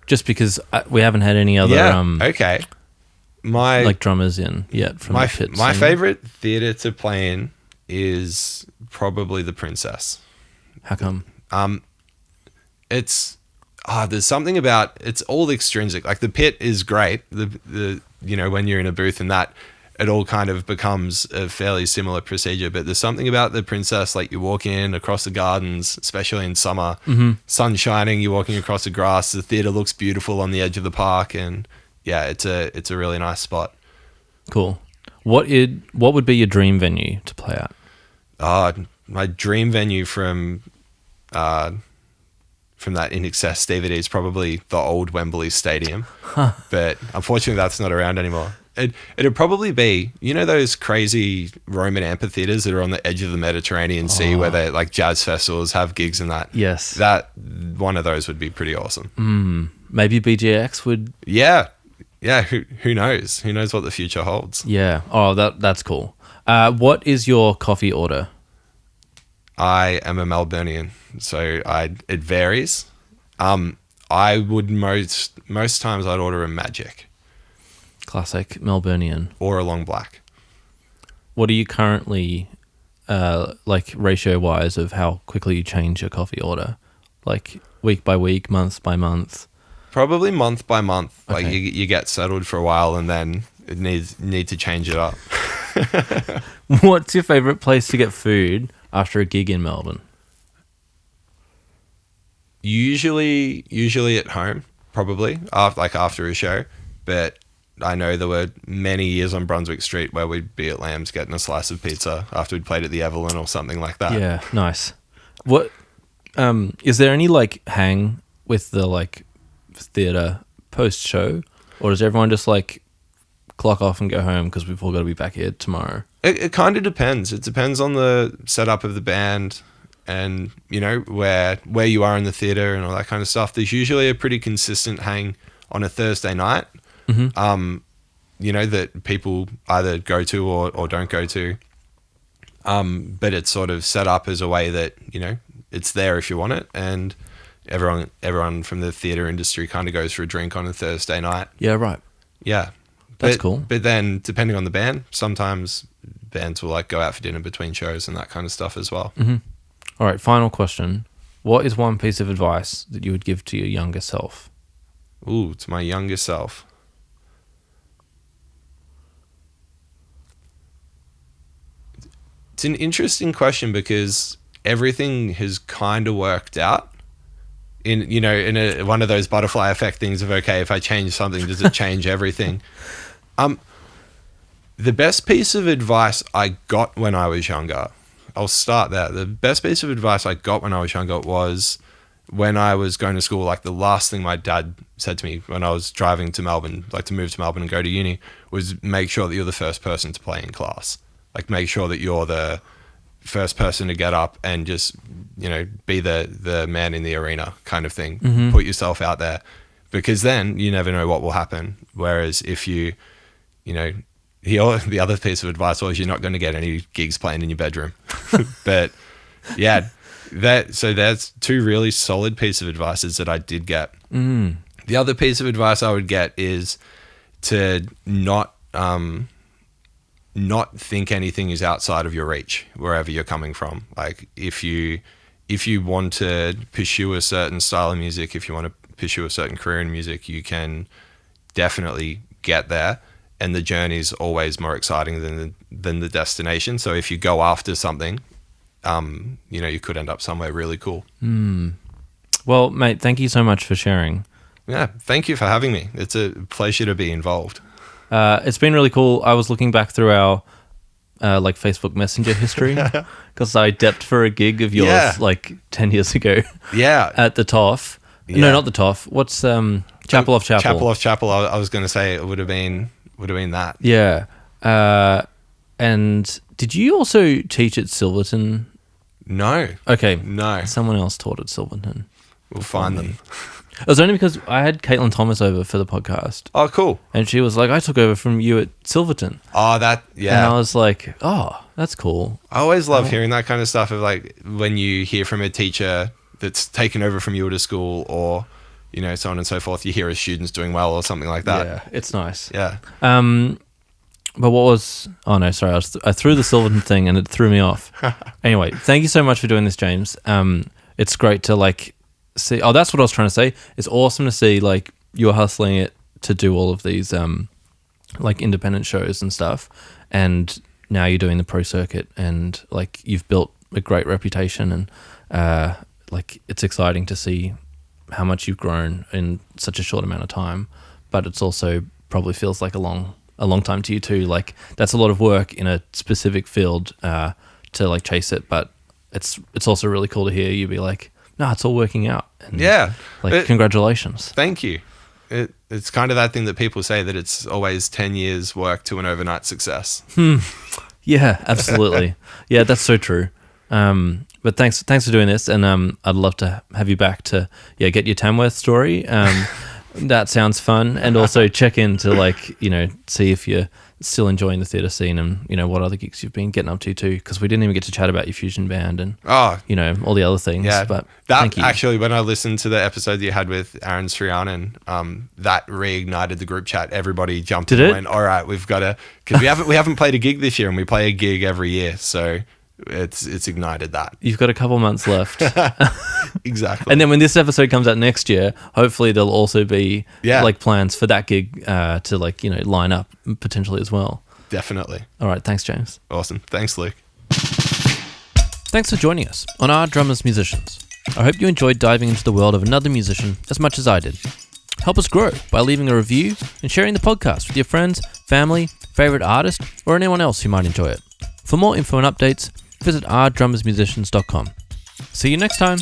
Just because we haven't had any other okay. My drummers in yet from the pits. My favorite theatre to play in is probably the Princess. How come? It's there's something about it's all extrinsic. Like the pit is great. The when you're in a booth and that, it all kind of becomes a fairly similar procedure. But there's something about the Princess, like you walk in across the gardens, especially in summer, sun shining, you're walking across the grass, the theatre looks beautiful on the edge of the park, and yeah, it's a really nice spot. Cool. What would be your dream venue to play at? My dream venue from that In Excess DVD is probably the old Wembley Stadium, but unfortunately that's not around anymore. It'd probably be, those crazy Roman amphitheaters that are on the edge of the Mediterranean Sea where they like jazz festivals have gigs and that. Yes. That one of those would be pretty awesome. Maybe BJX would. Yeah. Yeah. Who knows? Who knows what the future holds? Yeah. Oh, that's cool. What is your coffee order? I am a Melburnian, so it varies. I would most times I'd order a Magic. Classic Melburnian. Or a long black. What are you currently, like ratio-wise of how quickly you change your coffee order? Like week by week, month by month? Probably month by month. Okay. Like you get settled for a while and then it need to change it up. What's your favorite place to get food after a gig in Melbourne? Usually at home, probably after a show. But I know there were many years on Brunswick Street where we'd be at Lamb's getting a slice of pizza after we'd played at the Evelyn or something like that. Yeah, nice. What is there any like hang with the like theatre post show, or does everyone just like clock off and go home because we've all got to be back here tomorrow? It kind of depends. It depends on the setup of the band and, where you are in the theatre and all that kind of stuff. There's usually a pretty consistent hang on a Thursday night, that people either go to or don't go to. But it's sort of set up as a way that, it's there if you want it. And everyone from the theatre industry kind of goes for a drink on a Thursday night. Yeah, right. Yeah. That's cool. But then, depending on the band, sometimes bands will like go out for dinner between shows and that kind of stuff as well. Mm-hmm. All right, final question. What is one piece of advice that you would give to your younger self? Ooh, to my younger self. It's an interesting question because everything has kind of worked out. In one of those butterfly effect things of, okay, if I change something, does it change everything? The best piece of advice I got when I was younger, I'll start there. The best piece of advice I got when I was younger was when I was going to school. Like the last thing my dad said to me when I was driving to Melbourne, like to move to Melbourne and go to uni, was make sure that you're the first person to play in class. Like make sure that you're the first person to get up and just, be the man in the arena kind of thing. Mm-hmm. Put yourself out there, because then you never know what will happen. Whereas if the other piece of advice was you're not going to get any gigs playing in your bedroom. But yeah, that's two really solid pieces of advices that I did get. Mm. The other piece of advice I would get is to not think anything is outside of your reach wherever you're coming from. Like if you want to pursue a certain style of music, if you want to pursue a certain career in music, you can definitely get there, and the journey is always more exciting than the destination. So if you go after something, you could end up somewhere really cool. Well, mate, thank you so much for sharing. Yeah, thank you for having me. It's a pleasure to be involved. It's been really cool. I was looking back through our Facebook Messenger history because I depped for a gig of yours 10 years ago. Yeah, at the TOFF. Yeah. No, not the TOFF. What's Chapel Off Chapel? Chapel Off Chapel. I was going to say it would have been that. Yeah. And did you also teach at Silverton? No. Okay. No. Someone else taught at Silverton. We'll find them. It was only because I had Caitlin Thomas over for the podcast. Oh, cool. And she was like, I took over from you at Silverton. Oh, yeah. And I was like, oh, that's cool. I always love hearing that kind of stuff of like when you hear from a teacher that's taken over from you at a school, or, so on and so forth, you hear a student's doing well or something like that. Yeah, it's nice. Yeah. But what was... Oh, no, sorry. I threw the Silverton thing and it threw me off. Anyway, thank you so much for doing this, James. It's great to see... Oh, that's what I was trying to say. It's awesome to see you're hustling it to do all of these independent shows and stuff. And now you're doing the pro circuit and you've built a great reputation, and it's exciting to see how much you've grown in such a short amount of time. But it's also probably feels like a long time to you too. That's a lot of work in a specific field to chase it, but it's also really cool to hear you be like, no, it's all working out. And yeah. Congratulations. Thank you. It's kind of that thing that people say that it's always 10 years work to an overnight success. Yeah, absolutely. Yeah, that's so true. But thanks for doing this, and I'd love to have you back to get your Tamworth story. That sounds fun, and also check in to see if you're still enjoying the theatre scene, and what other gigs you've been getting up to too, because we didn't even get to chat about your fusion band and all the other things. Yeah, but that actually, when I listened to the episode that you had with Aaron Srianen, that reignited the group chat. Everybody jumped in and went, all right, we've got to, because we haven't played a gig this year, and we play a gig every year, so it's ignited that. You've got a couple months left. Exactly. And then when this episode comes out next year, hopefully there'll also be plans for that gig to line up potentially as well. Definitely. All right, thanks, James. Awesome. Thanks, Luke. Thanks for joining us on Our Drummers Musicians. I hope you enjoyed diving into the world of another musician as much as I did. Help us grow by leaving a review and sharing the podcast with your friends, family, favorite artist, or anyone else who might enjoy it. For more info and updates, visit ourdrummersmusicians.com. See you next time.